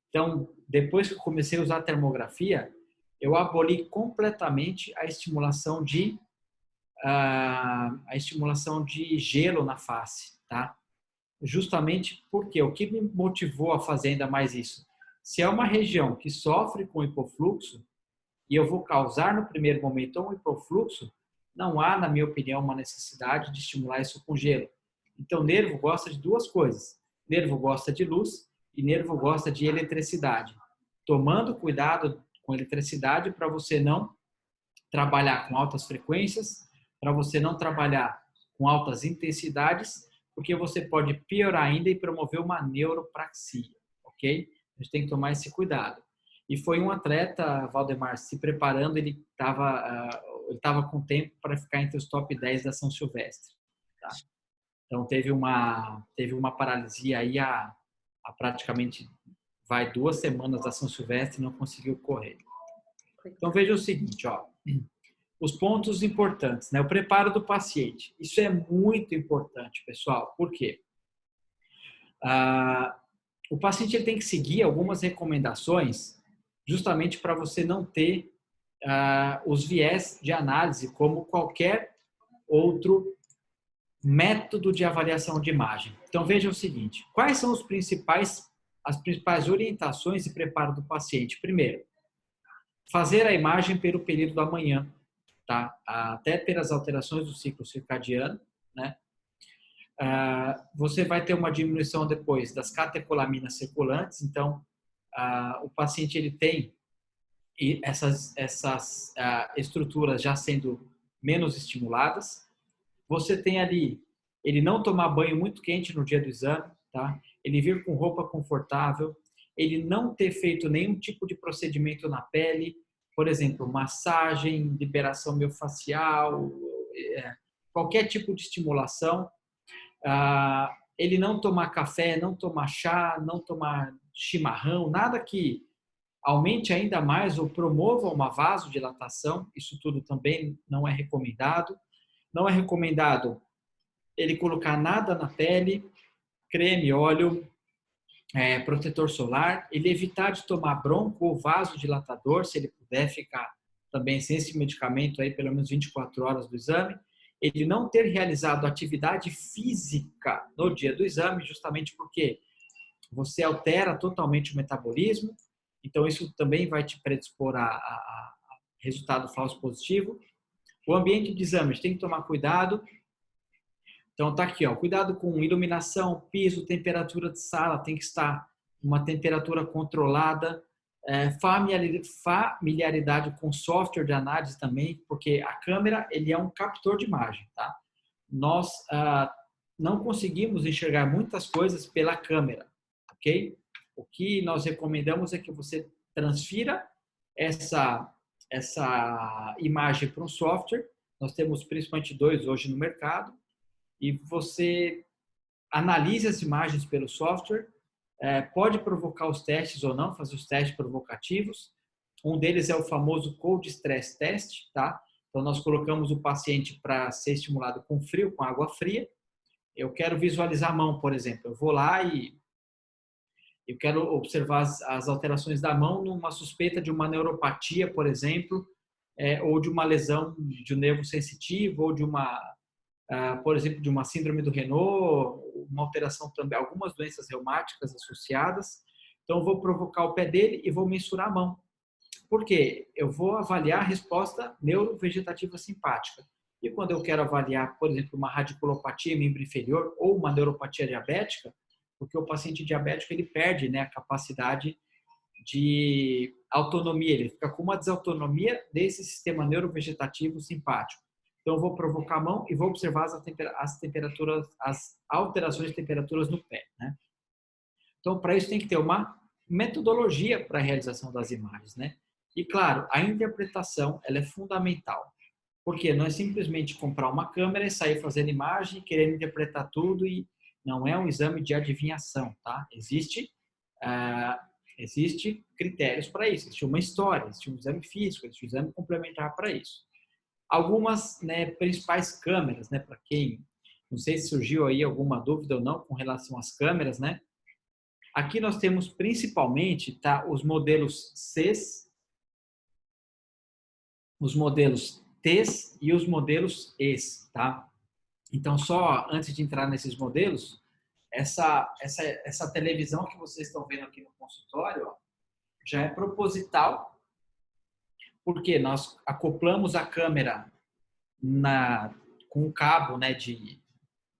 Então, depois que eu comecei a usar a termografia, eu aboli completamente a estimulação de gelo na face, tá? Justamente porque o que me motivou a fazer ainda mais isso? Se é uma região que sofre com hipofluxo e eu vou causar no primeiro momento um hipofluxo, não há, na minha opinião, uma necessidade de estimular isso com gelo. Então, o nervo gosta de duas coisas. O nervo gosta de luz e o nervo gosta de eletricidade. Tomando cuidado com eletricidade para você não trabalhar com altas frequências, para você não trabalhar com altas intensidades, porque você pode piorar ainda e promover uma neuropraxia, ok? A gente tem que tomar esse cuidado. E foi um atleta, Valdemar, se preparando, ele estava com tempo para ficar entre os top 10 da São Silvestre. Tá? Então, teve uma paralisia aí há praticamente 2 semanas da São Silvestre e não conseguiu correr. Então, veja o seguinte, ó. Os pontos importantes, né? O preparo do paciente. Isso é muito importante, pessoal. Por quê? O paciente ele tem que seguir algumas recomendações justamente para você não ter os viés de análise como qualquer outro método de avaliação de imagem. Então, veja o seguinte, quais são as principais orientações e preparo do paciente? Primeiro, fazer a imagem pelo período da manhã, tá? Até ter as alterações do ciclo circadiano, né? Você vai ter uma diminuição depois das catecolaminas circulantes, então o paciente ele tem essas estruturas já sendo menos estimuladas. Você tem ali ele não tomar banho muito quente no dia do exame, tá? Ele vir com roupa confortável, ele não ter feito nenhum tipo de procedimento na pele, por exemplo, massagem, liberação miofascial, qualquer tipo de estimulação. Ele não tomar café, não tomar chá, não tomar chimarrão, nada que aumente ainda mais ou promova uma vasodilatação, isso tudo também não é recomendado. Não é recomendado ele colocar nada na pele, creme, óleo, protetor solar, ele evitar de tomar bronco ou vasodilatador, se ele puder ficar também sem esse medicamento aí pelo menos 24 horas do exame, ele não ter realizado atividade física no dia do exame, justamente porque você altera totalmente o metabolismo, então isso também vai te predispor a resultado falso positivo. O ambiente de exame, a gente tem que tomar cuidado. Então tá aqui, ó, cuidado com iluminação, piso, temperatura de sala, tem que estar uma temperatura controlada, familiaridade com software de análise também, porque a câmera ele é um captor de imagem, tá? Nós não conseguimos enxergar muitas coisas pela câmera, ok? O que nós recomendamos é que você transfira essa imagem para um software. Nós temos principalmente 2 hoje no mercado, e você analise as imagens pelo software, pode provocar os testes ou não, fazer os testes provocativos. Um deles é o famoso Cold Stress Test, tá? Então, nós colocamos o paciente para ser estimulado com frio, com água fria. Eu quero visualizar a mão, por exemplo. Eu vou lá e eu quero observar as alterações da mão numa suspeita de uma neuropatia, por exemplo, ou de uma lesão de um nervo sensitivo, ou de por exemplo, de uma síndrome do Raynaud, uma alteração também, algumas doenças reumáticas associadas. Então, eu vou provocar o pé dele e vou mensurar a mão. Por quê? Eu vou avaliar a resposta neurovegetativa simpática. E quando eu quero avaliar, por exemplo, uma radiculopatia membro inferior ou uma neuropatia diabética, porque o paciente diabético ele perde, né, a capacidade de autonomia, ele fica com uma desautonomia desse sistema neurovegetativo simpático. Então, eu vou provocar a mão e vou observar as temperaturas, as alterações de temperaturas no pé, né? Então, para isso tem que ter uma metodologia para a realização das imagens, né? E, claro, a interpretação ela é fundamental. Porque não é simplesmente comprar uma câmera e sair fazendo imagem, querer interpretar tudo, e não é um exame de adivinhação, tá? Existe critérios para isso, existe uma história, existe um exame físico, existe um exame complementar para isso. Algumas, né, principais câmeras, né, para quem, não sei se surgiu aí alguma dúvida ou não com relação às câmeras, né? Aqui nós temos principalmente, tá, os modelos Cs, os modelos Ts e os modelos Es, tá? Então, só antes de entrar nesses modelos, essa televisão que vocês estão vendo aqui no consultório, ó, já é proposital, porque nós acoplamos a câmera com um cabo, né,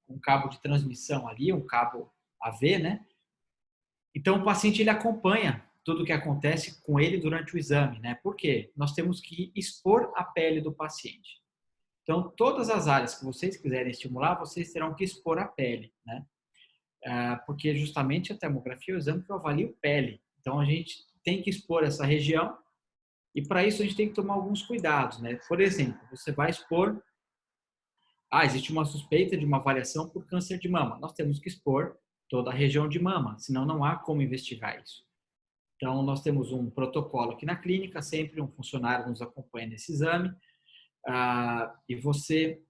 um cabo de transmissão ali, um cabo AV, né? Então, o paciente ele acompanha tudo o que acontece com ele durante o exame, né? Por quê? Nós temos que expor a pele do paciente. Então, todas as áreas que vocês quiserem estimular, vocês terão que expor a pele, né? Porque justamente a termografia é o exame que eu avalio pele. Então, a gente tem que expor essa região e para isso a gente tem que tomar alguns cuidados, né? Por exemplo, você vai expor, existe uma suspeita de uma variação por câncer de mama. Nós temos que expor toda a região de mama, senão não há como investigar isso. Então, nós temos um protocolo aqui na clínica, sempre um funcionário nos acompanha nesse exame, e você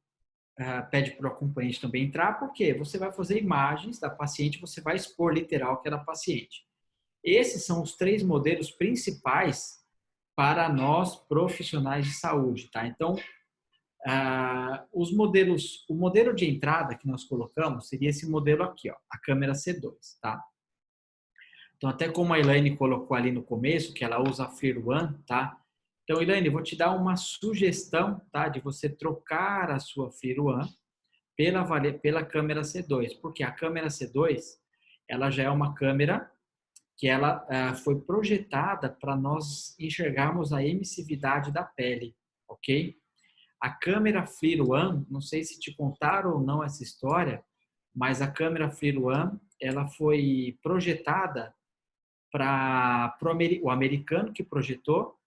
pede para o acompanhante também entrar, porque você vai fazer imagens da paciente, você vai expor literal aquela paciente. Esses são os 3 modelos principais para nós profissionais de saúde, tá? Então, o modelo de entrada que nós colocamos seria esse modelo aqui, ó, a câmera C2, tá? Então, até como a Elaine colocou ali no começo, que ela usa a FLIR One, tá? Então, Elaine, eu vou te dar uma sugestão, tá? De você trocar a sua FLIR One pela câmera C2, porque a câmera C2, ela já é uma câmera que ela foi projetada para nós enxergarmos a emissividade da pele, ok? A câmera FLIR One, não sei se te contaram ou não essa história, mas a câmera FLIR One, ela foi projetada para o americano que projetou,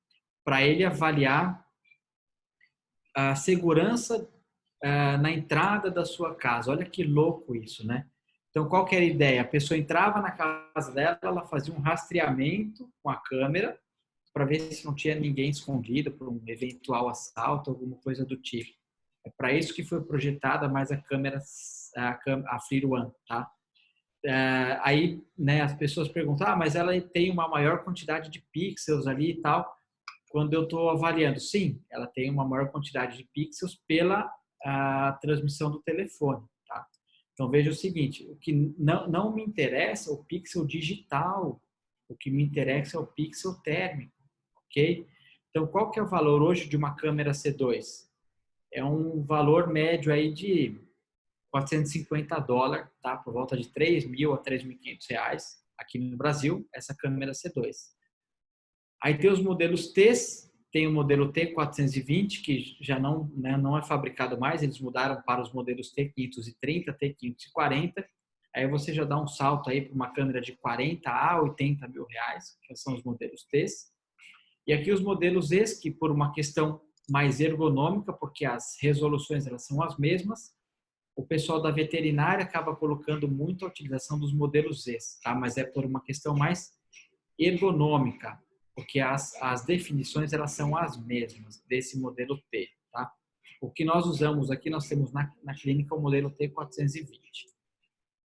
para ele avaliar a segurança na entrada da sua casa. Olha que louco isso, né? Então, qual que era a ideia? A pessoa entrava na casa dela, ela fazia um rastreamento com a câmera para ver se não tinha ninguém escondido por um eventual assalto, alguma coisa do tipo. É para isso que foi projetada mais a câmera, a FLIR One, tá? Aí, né, as pessoas perguntam, mas ela tem uma maior quantidade de pixels ali e tal. Quando eu estou avaliando, sim, ela tem uma maior quantidade de pixels pela transmissão do telefone, tá? Então, veja o seguinte, o que não me interessa é o pixel digital, o que me interessa é o pixel térmico, ok? Então, qual que é o valor hoje de uma câmera C2? É um valor médio aí de $450, tá? Por volta de 3.000 a 3.500 reais aqui no Brasil, essa câmera C2. Aí tem os modelos T, tem o modelo T420, que já não, né, não é fabricado mais, eles mudaram para os modelos T530, T540. Aí você já dá um salto aí para uma câmera de 40 a 80 mil reais, que são os modelos T. E aqui os modelos E, que por uma questão mais ergonômica, porque as resoluções elas são as mesmas, o pessoal da veterinária acaba colocando muito a utilização dos modelos E, tá? Mas é por uma questão mais ergonômica, porque as definições elas são as mesmas desse modelo T, tá? O que nós usamos aqui, nós temos na clínica o modelo T420.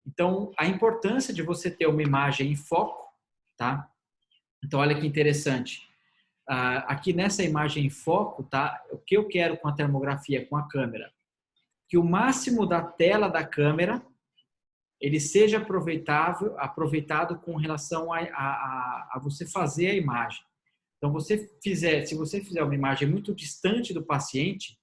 Então, a importância de você ter uma imagem em foco, tá? Então, olha que interessante. Aqui nessa imagem em foco, tá? O que eu quero com a termografia, com a câmera? Que o máximo da tela da câmera ele seja aproveitado com relação a você fazer a imagem. Então, se você fizer uma imagem muito distante do paciente,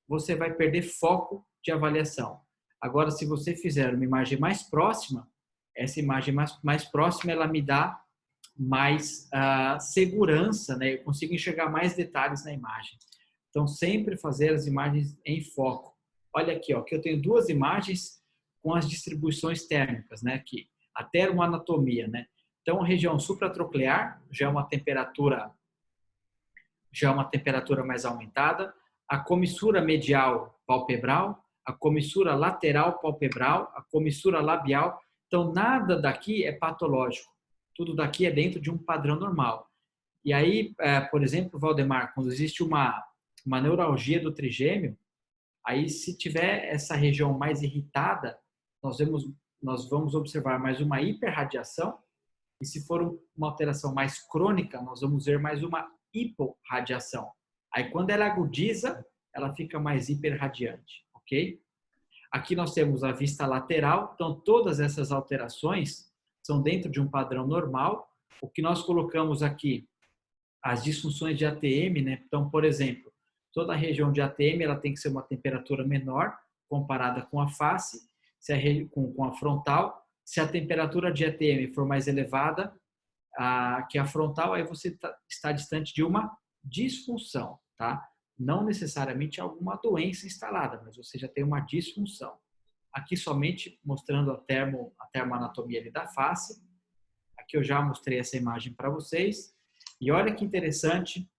você vai perder foco de avaliação. Agora, se você fizer uma imagem mais próxima, essa imagem mais próxima, ela me dá mais segurança, né? Eu consigo enxergar mais detalhes na imagem. Então, sempre fazer as imagens em foco. Olha aqui, ó, que eu tenho duas imagens com as distribuições térmicas, né? Aqui, a termoanatomia, né? Então, a região supratroclear já é uma temperatura mais aumentada, a comissura medial palpebral, a comissura lateral palpebral, a comissura labial. Então, nada daqui é patológico. Tudo daqui é dentro de um padrão normal. E aí, por exemplo, Valdemar, quando existe uma neuralgia do trigêmeo, aí se tiver essa região mais irritada, nós vamos observar mais uma hiperradiação, e se for uma alteração mais crônica, nós vamos ver mais uma hiporradiação. Aí quando ela agudiza, ela fica mais hiperradiante, ok? Aqui nós temos a vista lateral, então todas essas alterações são dentro de um padrão normal. O que nós colocamos aqui, as disfunções de ATM, né? Então, por exemplo, toda a região de ATM ela tem que ser uma temperatura menor comparada com a face, com a frontal. Se a temperatura de ATM for mais elevada que a frontal, aí você está distante de uma disfunção, tá? Não necessariamente alguma doença instalada, mas você já tem uma disfunção. Aqui somente mostrando a termoanatomia ali da face. Aqui eu já mostrei essa imagem para vocês. E olha que interessante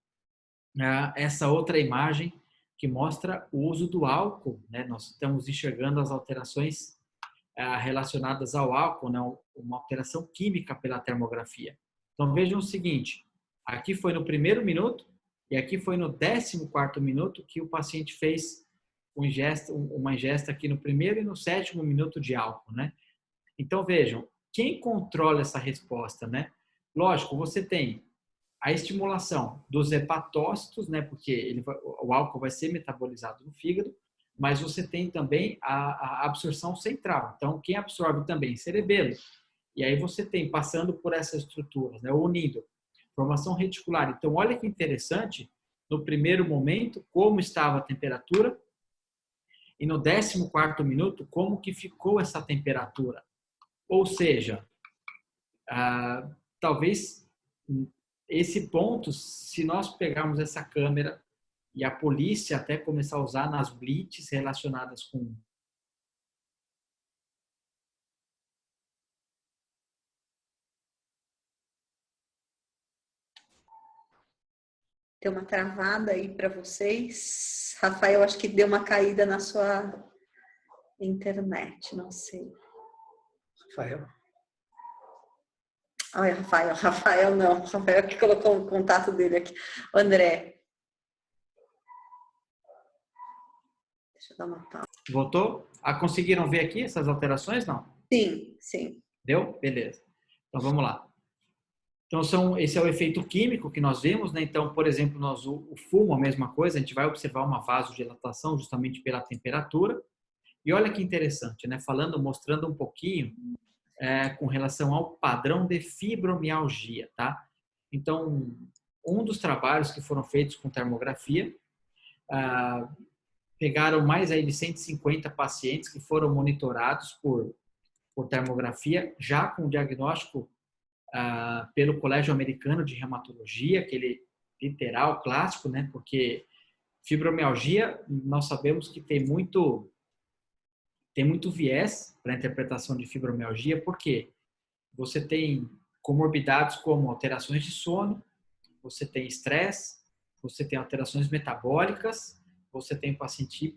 essa outra imagem que mostra o uso do álcool, né? Nós estamos enxergando as alterações relacionadas ao álcool, né? Uma alteração química pela termografia. Então vejam o seguinte, aqui foi no primeiro minuto e aqui foi no 14º minuto que o paciente fez uma ingesta aqui no primeiro e no 7º minuto de álcool, né? Então vejam, quem controla essa resposta, né? Lógico, você tem a estimulação dos hepatócitos, né, porque o álcool vai ser metabolizado no fígado, mas você tem também a absorção central. Então, quem absorve também? Cerebelo. E aí você tem, passando por essas estruturas, né, unindo, formação reticular. Então, olha que interessante, no primeiro momento, como estava a temperatura, e no 14º minuto, como que ficou essa temperatura. Ou seja, talvez esse ponto, se nós pegarmos essa câmera e a polícia até começar a usar nas blitz relacionadas com Tem uma travada aí para vocês. Rafael, acho que deu uma caída na sua internet, não sei. Rafael. Olha, Rafael não. Rafael que colocou o contato dele aqui. André. Deixa eu dar uma pausa. Voltou? Conseguiram ver aqui essas alterações? Não? Sim, sim. Deu? Beleza. Então, vamos lá. Então, esse é o efeito químico que nós vemos, né? Então, por exemplo, o fumo, a mesma coisa, a gente vai observar uma vasodilatação justamente pela temperatura. E olha que interessante, né? Mostrando um pouquinho com relação ao padrão de fibromialgia, tá? Então, um dos trabalhos que foram feitos com termografia, pegaram mais aí de 150 pacientes que foram monitorados por termografia, já com diagnóstico pelo Colégio Americano de Reumatologia, aquele literal clássico, né? Porque fibromialgia, nós sabemos que tem muito viés para a interpretação de fibromialgia, porque você tem comorbidades como alterações de sono, você tem estresse, você tem alterações metabólicas, você tem paciente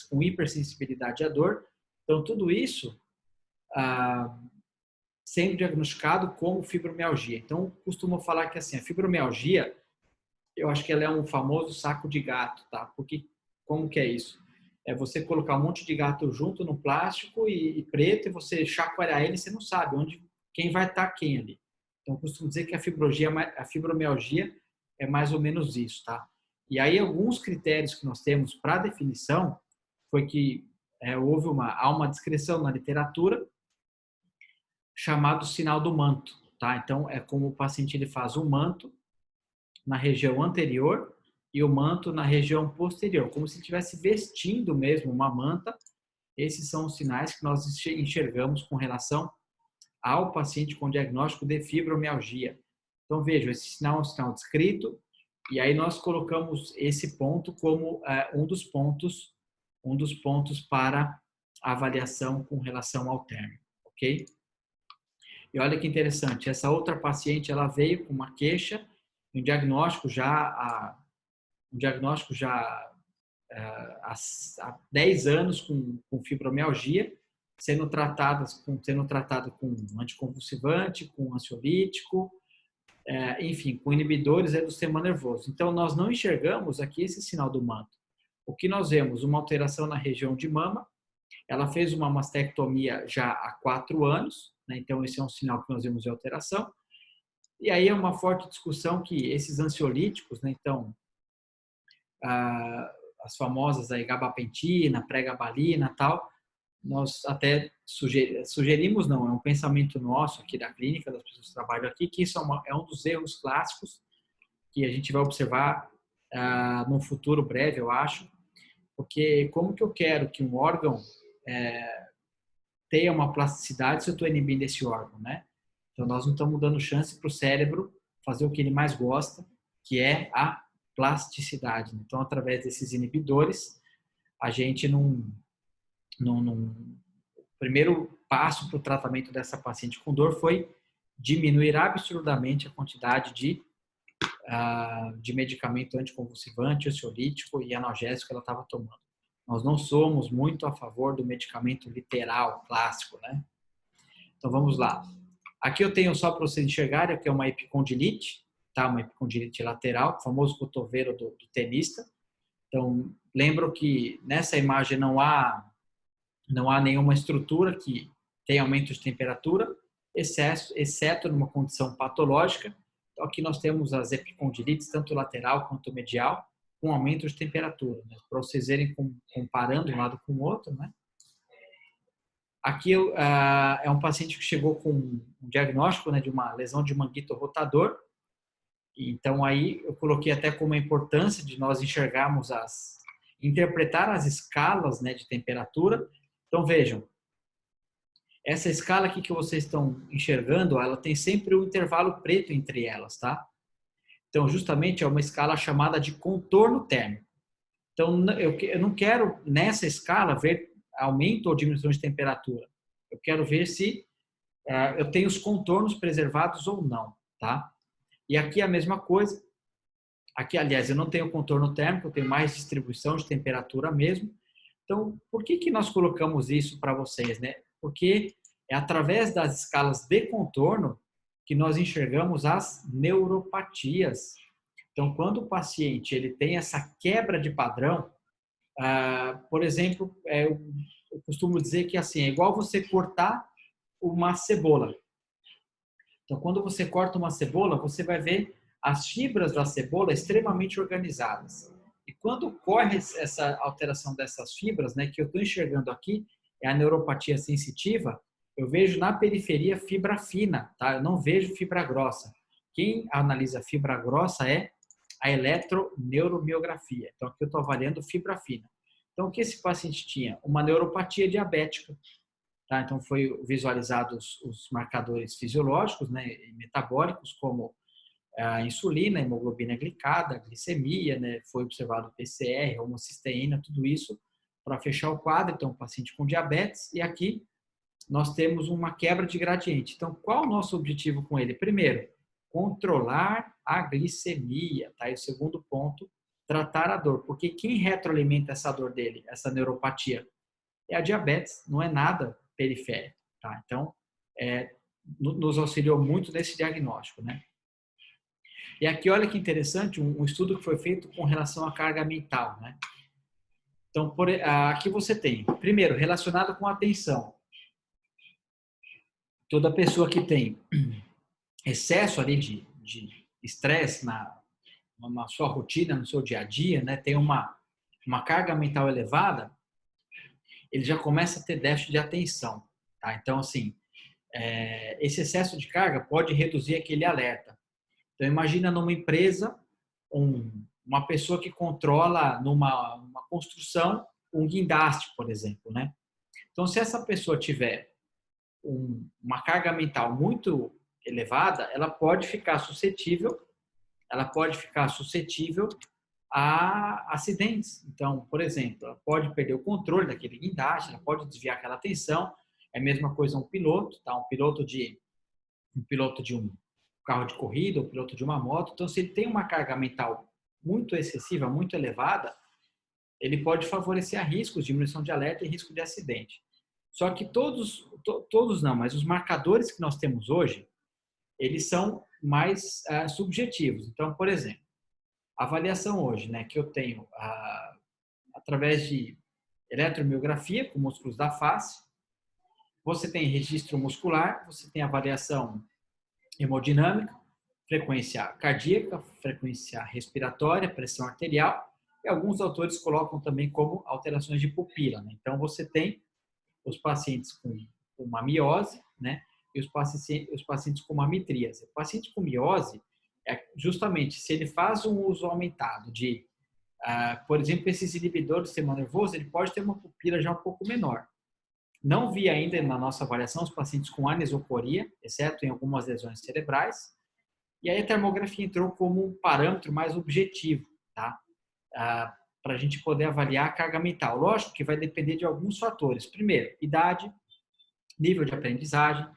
com hipersensibilidade à dor. Então, tudo isso sendo diagnosticado como fibromialgia. Então, costumo falar que assim, a fibromialgia, eu acho que ela é um famoso saco de gato, tá? Porque como que é isso? É você colocar um monte de gato junto no plástico e preto e você chacoalhar ele, você não sabe quem vai estar quem ali. Então, costumo dizer que a fibromialgia é mais ou menos isso, tá? E aí, alguns critérios que nós temos para definição foi que há uma descrição na literatura chamado sinal do manto, tá? Então, é como o paciente ele faz um manto na região anterior e o manto na região posterior, como se estivesse vestindo mesmo uma manta. Esses são os sinais que nós enxergamos com relação ao paciente com diagnóstico de fibromialgia. Então, vejam, esse sinal é um sinal descrito, e aí nós colocamos esse ponto como um dos pontos para avaliação com relação ao término, ok? E olha que interessante, essa outra paciente, ela veio com uma queixa, um diagnóstico já há 10 anos com fibromialgia, sendo tratado com anticonvulsivante, com ansiolítico, enfim, com inibidores do sistema nervoso. Então, nós não enxergamos aqui esse sinal do manto. O que nós vemos? Uma alteração na região de mama. Ela fez uma mastectomia já há 4 anos, né? Então esse é um sinal que nós vemos de alteração. E aí é uma forte discussão que esses ansiolíticos, né? Então, as famosas aí, gabapentina, pregabalina, tal, nós até sugerimos, não, é um pensamento nosso aqui da clínica, das pessoas que trabalham aqui, que isso é um dos erros clássicos que a gente vai observar num futuro breve, eu acho, porque como que eu quero que um órgão tenha uma plasticidade se eu estou inibindo esse órgão, né? Então, nós não estamos dando chance para o cérebro fazer o que ele mais gosta, que é a plasticidade. Então, através desses inibidores, a gente o primeiro passo para o tratamento dessa paciente com dor foi diminuir absurdamente a quantidade de medicamento anticonvulsivante, ansiolítico e analgésico que ela estava tomando. Nós não somos muito a favor do medicamento literal, clássico, né? Então, vamos lá. Aqui eu tenho só para vocês enxergarem, que é uma epicondilite, tá? Uma epicondilite lateral, o famoso cotovelo do tenista. Então, lembro que nessa imagem não há nenhuma estrutura que tem aumento de temperatura, exceto numa condição patológica, Então, aqui nós temos as epicondilites, tanto lateral quanto medial, com aumento de temperatura, né? Para vocês verem comparando um lado com o outro, né? Aqui é um paciente que chegou com um diagnóstico, né, de uma lesão de manguito rotador. Então, aí eu coloquei até como a importância de nós enxergarmos interpretar as escalas, né, de temperatura. Então, vejam, essa escala aqui que vocês estão enxergando, ela tem sempre um intervalo preto entre elas, tá? Então, justamente é uma escala chamada de contorno térmico. Então, eu não quero, nessa escala, ver aumento ou diminuição de temperatura. Eu quero ver se eu tenho os contornos preservados ou não, tá? E aqui a mesma coisa. Aqui, aliás, eu não tenho contorno térmico, eu tenho mais distribuição de temperatura mesmo. Então, por que nós colocamos isso para vocês, né? Porque é através das escalas de contorno que nós enxergamos as neuropatias. Então, quando o paciente ele tem essa quebra de padrão, por exemplo, eu costumo dizer que assim, é igual você cortar uma cebola. Então, quando você corta uma cebola, você vai ver as fibras da cebola extremamente organizadas. E quando ocorre essa alteração dessas fibras, né, que eu estou enxergando aqui, é a neuropatia sensitiva, eu vejo na periferia fibra fina, tá? Eu não vejo fibra grossa. Quem analisa fibra grossa é a eletroneuromiografia. Então, aqui eu estou avaliando fibra fina. Então, o que esse paciente tinha? Uma neuropatia diabética. Tá? Então, foi visualizados os marcadores fisiológicos, né, e metabólicos, como a insulina, a hemoglobina glicada, a glicemia, né, foi observado o PCR, homocisteína, tudo isso para fechar o quadro. Então, paciente com diabetes, e aqui nós temos uma quebra de gradiente. Então, qual o nosso objetivo com ele? Primeiro, controlar a glicemia, tá? E o segundo ponto, tratar a dor, porque quem retroalimenta essa dor dele, essa neuropatia, é a diabetes, não é nada periférico, tá? Então, nos auxiliou muito nesse diagnóstico, né? E aqui, olha que interessante, um estudo que foi feito com relação à carga mental, né? Então, aqui você tem, primeiro, relacionado com a atenção. Toda pessoa que tem excesso ali de estresse na sua rotina, no seu dia a dia, né? Tem uma carga mental elevada, ele já começa a ter déficit de atenção, tá? Então, assim, esse excesso de carga pode reduzir aquele alerta. Então, imagina numa empresa, uma pessoa que controla numa construção um guindaste, por exemplo, né? Então, se essa pessoa tiver uma carga mental muito elevada, ela pode ficar suscetível a acidentes. Então, por exemplo, ela pode perder o controle daquele guindaste, ela pode desviar aquela atenção. É a mesma coisa um piloto, tá? Um piloto de um carro de corrida, um piloto de uma moto. Então, se ele tem uma carga mental muito excessiva, muito elevada, ele pode favorecer a riscos de diminuição de alerta e risco de acidente. Só que todos não, mas os marcadores que nós temos hoje, eles são mais subjetivos. Então, por exemplo, a avaliação hoje, né, que eu tenho através de eletromiografia com músculos da face, você tem registro muscular, você tem avaliação hemodinâmica, frequência cardíaca, frequência respiratória, pressão arterial, e alguns autores colocam também como alterações de pupila, né? Então, você tem os pacientes com uma miose, né? E os pacientes com uma mitríase. O paciente com miose justamente se ele faz um uso aumentado de, por exemplo, esses inibidores do sistema nervoso, ele pode ter uma pupila já um pouco menor. Não vi ainda na nossa avaliação os pacientes com anisocoria, exceto em algumas lesões cerebrais. E aí a termografia entrou como um parâmetro mais objetivo, tá? Para a gente poder avaliar a carga mental. Lógico que vai depender de alguns fatores. Primeiro, idade, nível de aprendizagem,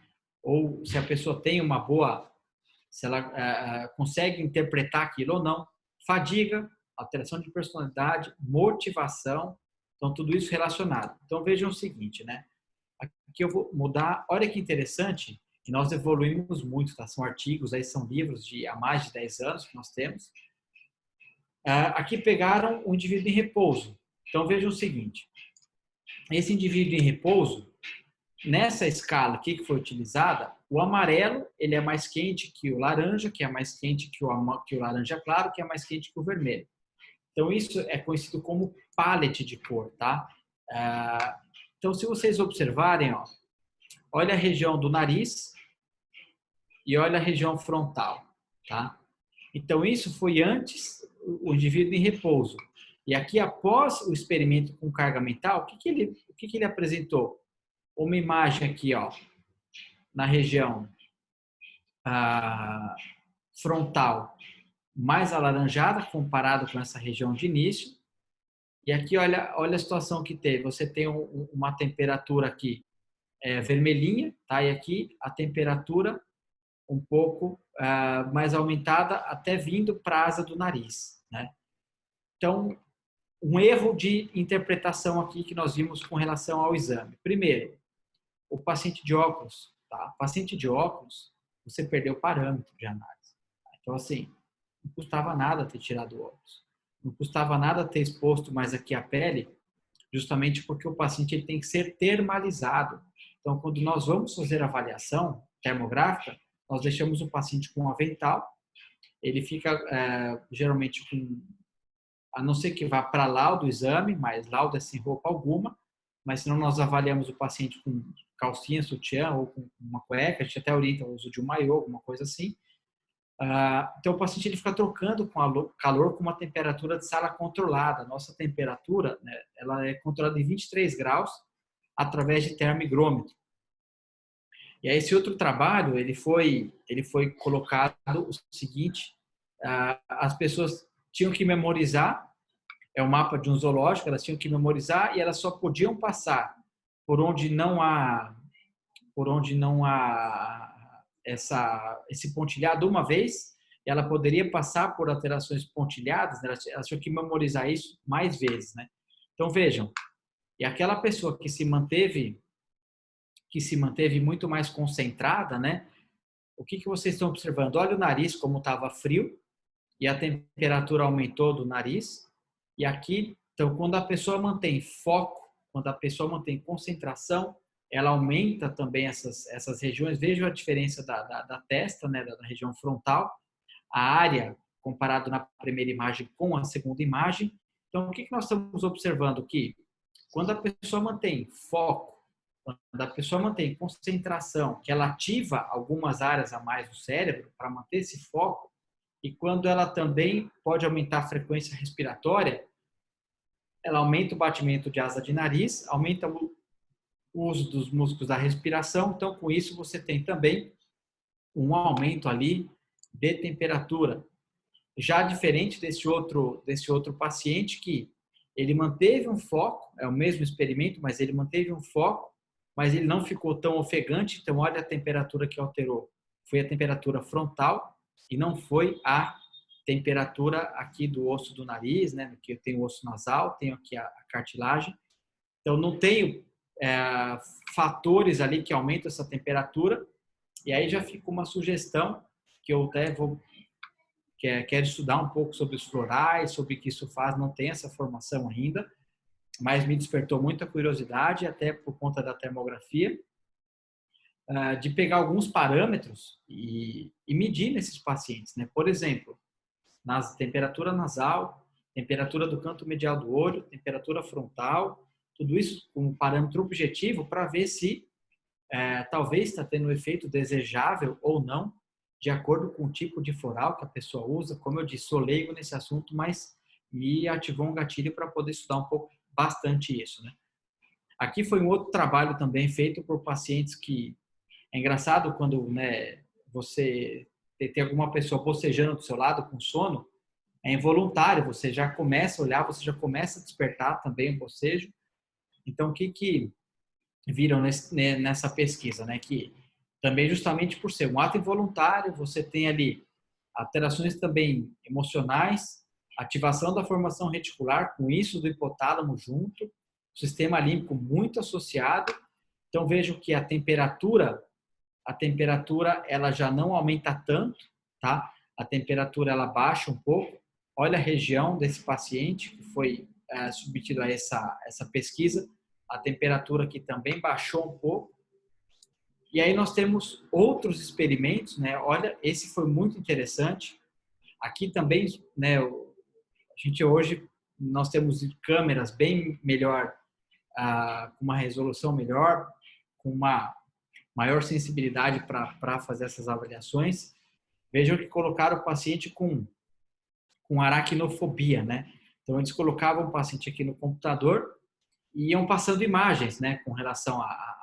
ou se a pessoa tem uma boa, se ela consegue interpretar aquilo ou não, fadiga, alteração de personalidade, motivação, então tudo isso relacionado. Então vejam o seguinte, né? Aqui eu vou mudar, olha que interessante, que nós evoluímos muito, tá? São artigos, aí são livros de há mais de 10 anos que nós temos. Aqui pegaram o indivíduo em repouso. Então vejam o seguinte, esse indivíduo em repouso, nessa escala, o que foi utilizada? O amarelo, ele é mais quente que o laranja, que é mais quente que o laranja claro, que é mais quente que o vermelho. Então, isso é conhecido como palette de cor, tá? Então, se vocês observarem, ó, olha a região do nariz e olha a região frontal, tá? Então, isso foi antes o indivíduo em repouso. E aqui, após o experimento com carga mental, o que ele apresentou? Uma imagem aqui, ó, na região frontal mais alaranjada comparado com essa região de início. E aqui, olha a situação que teve. Você tem uma temperatura aqui vermelhinha, tá? E aqui a temperatura um pouco mais aumentada, até vindo para a asa do nariz, né? Então, um erro de interpretação aqui que nós vimos com relação ao exame. Primeiro, o paciente de óculos, tá? Paciente de óculos, você perdeu o parâmetro de análise. Então, assim, não custava nada ter tirado o óculos. Não custava nada ter exposto mais aqui a pele, justamente porque o paciente ele tem que ser termalizado. Então, quando nós vamos fazer a avaliação termográfica, nós deixamos o paciente com um avental, ele fica geralmente com, a não ser que vá para laudo o exame, mas laudo é sem roupa alguma, mas senão nós avaliamos o paciente com calcinha, sutiã ou com uma cueca, a gente até orienta o uso de um maiô, alguma coisa assim. Então, o paciente ele fica trocando com calor com uma temperatura de sala controlada. Nossa temperatura, né, ela é controlada em 23 graus através de termohigrômetro. E aí, esse outro trabalho, ele foi colocado o seguinte, as pessoas tinham que memorizar, é um mapa de um zoológico, elas tinham que memorizar e elas só podiam passar por onde não há esse pontilhado uma vez, e ela poderia passar por alterações pontilhadas, né? Elas tinham que memorizar isso mais vezes, né? Então, vejam, e aquela pessoa que se manteve muito mais concentrada, né? O que vocês estão observando? Olha o nariz como estava frio e a temperatura aumentou do nariz. E aqui, então, quando a pessoa mantém foco, quando a pessoa mantém concentração, ela aumenta também essas regiões. Vejam a diferença da testa, né? Da região frontal, a área comparado na primeira imagem com a segunda imagem. Então, o que nós estamos observando aqui? Quando a pessoa mantém foco, quando a pessoa mantém concentração, que ela ativa algumas áreas a mais do cérebro para manter esse foco, e quando ela também pode aumentar a frequência respiratória, ela aumenta o batimento de asa de nariz, aumenta o uso dos músculos da respiração, então com isso você tem também um aumento ali de temperatura. Já diferente desse outro paciente que ele manteve um foco, é o mesmo experimento, mas ele manteve um foco, mas ele não ficou tão ofegante, então olha a temperatura que alterou. Foi a temperatura frontal e não foi a temperatura aqui do osso do nariz, né? Aqui eu tenho o osso nasal, tenho aqui a cartilagem. Então não tenho fatores ali que aumentam essa temperatura. E aí já fica uma sugestão que eu até quero estudar um pouco sobre os florais, sobre o que isso faz, não tem essa formação ainda, mas me despertou muita curiosidade, até por conta da termografia, de pegar alguns parâmetros e medir nesses pacientes, né? Por exemplo, temperatura nasal, temperatura do canto medial do olho, temperatura frontal, tudo isso como parâmetro objetivo para ver se talvez está tendo um efeito desejável ou não, de acordo com o tipo de floral que a pessoa usa. Como eu disse, sou leigo nesse assunto, mas me ativou um gatilho para poder estudar um pouco, bastante isso, né? Aqui foi um outro trabalho também feito por pacientes que, é engraçado quando, né, você tem alguma pessoa bocejando do seu lado com sono, é involuntário, você já começa a olhar, você já começa a despertar também o bocejo. Então, o que viram nessa pesquisa, né? Que também justamente por ser um ato involuntário, você tem ali alterações também emocionais, ativação da formação reticular, com isso do hipotálamo junto, sistema límbico muito associado. Então vejo que a temperatura ela já não aumenta tanto, tá? A temperatura ela baixa um pouco. Olha a região desse paciente que foi submetido a essa pesquisa, a temperatura aqui também baixou um pouco. E aí nós temos outros experimentos, né? Olha, esse foi muito interessante. Aqui também, né, a gente hoje, nós temos câmeras bem melhor, com uma resolução melhor, com uma maior sensibilidade para fazer essas avaliações. Vejam que colocaram o paciente com aracnofobia, né? Então, eles colocavam o paciente aqui no computador e iam passando imagens, né, com relação a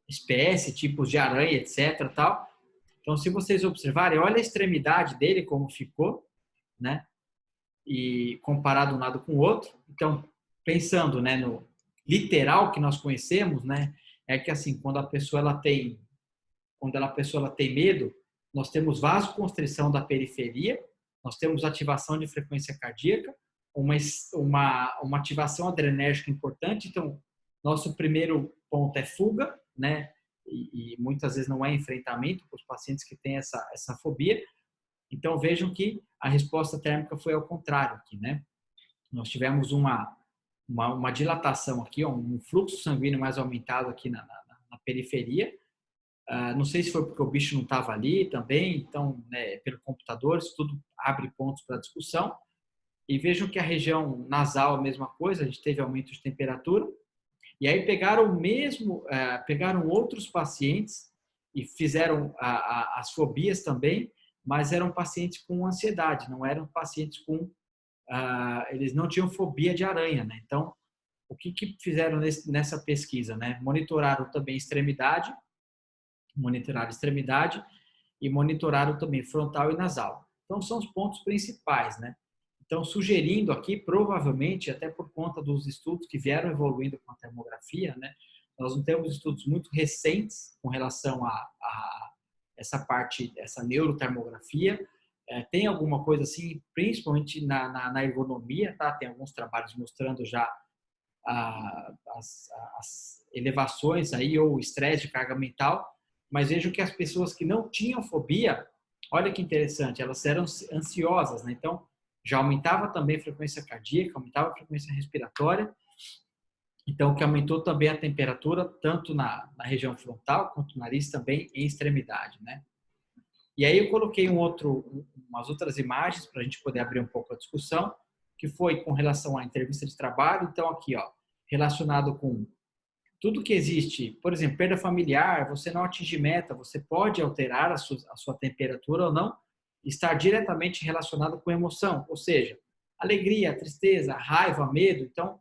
espécie, tipos de aranha, etc, tal. Então, se vocês observarem, olha a extremidade dele, como ficou, né? E comparado um lado com o outro. Então, pensando, né, no literal que nós conhecemos, né, é que assim, quando a pessoa ela tem medo, nós temos vasoconstrição da periferia, nós temos ativação de frequência cardíaca, uma ativação adrenérgica importante. Então, nosso primeiro ponto é fuga, né? E muitas vezes não é enfrentamento para os pacientes que têm essa fobia. Então, vejam que a resposta térmica foi ao contrário aqui, né? Nós tivemos uma dilatação aqui, um fluxo sanguíneo mais aumentado aqui na periferia. Não sei se foi porque o bicho não estava ali também, então, né, pelo computador, isso tudo abre pontos para discussão. E vejam que a região nasal, a mesma coisa, a gente teve aumento de temperatura. E aí pegaram outros pacientes e fizeram as fobias também, mas eram pacientes com ansiedade, não eram pacientes eles não tinham fobia de aranha, né? Então, o que fizeram nessa pesquisa, né? Monitoraram extremidade e monitoraram também frontal e nasal. Então, são os pontos principais, né? Então, sugerindo aqui, provavelmente, até por conta dos estudos que vieram evoluindo com a termografia, né? Nós não temos estudos muito recentes com relação a essa parte, essa neurotermografia. Tem alguma coisa assim, principalmente na ergonomia, tá? Tem alguns trabalhos mostrando já as elevações aí, ou estresse de carga mental, mas vejo que as pessoas que não tinham fobia, olha que interessante, elas eram ansiosas, né? Então, já aumentava também a frequência cardíaca, aumentava a frequência respiratória, então que aumentou também a temperatura, tanto na região frontal, quanto no nariz também, em extremidade, né? E aí eu coloquei umas outras imagens para a gente poder abrir um pouco a discussão, que foi com relação à entrevista de trabalho. Então aqui, ó, relacionado com tudo que existe, por exemplo, perda familiar, você não atingir meta, você pode alterar a sua temperatura ou não, estar diretamente relacionado com emoção, ou seja, alegria, tristeza, raiva, medo. Então,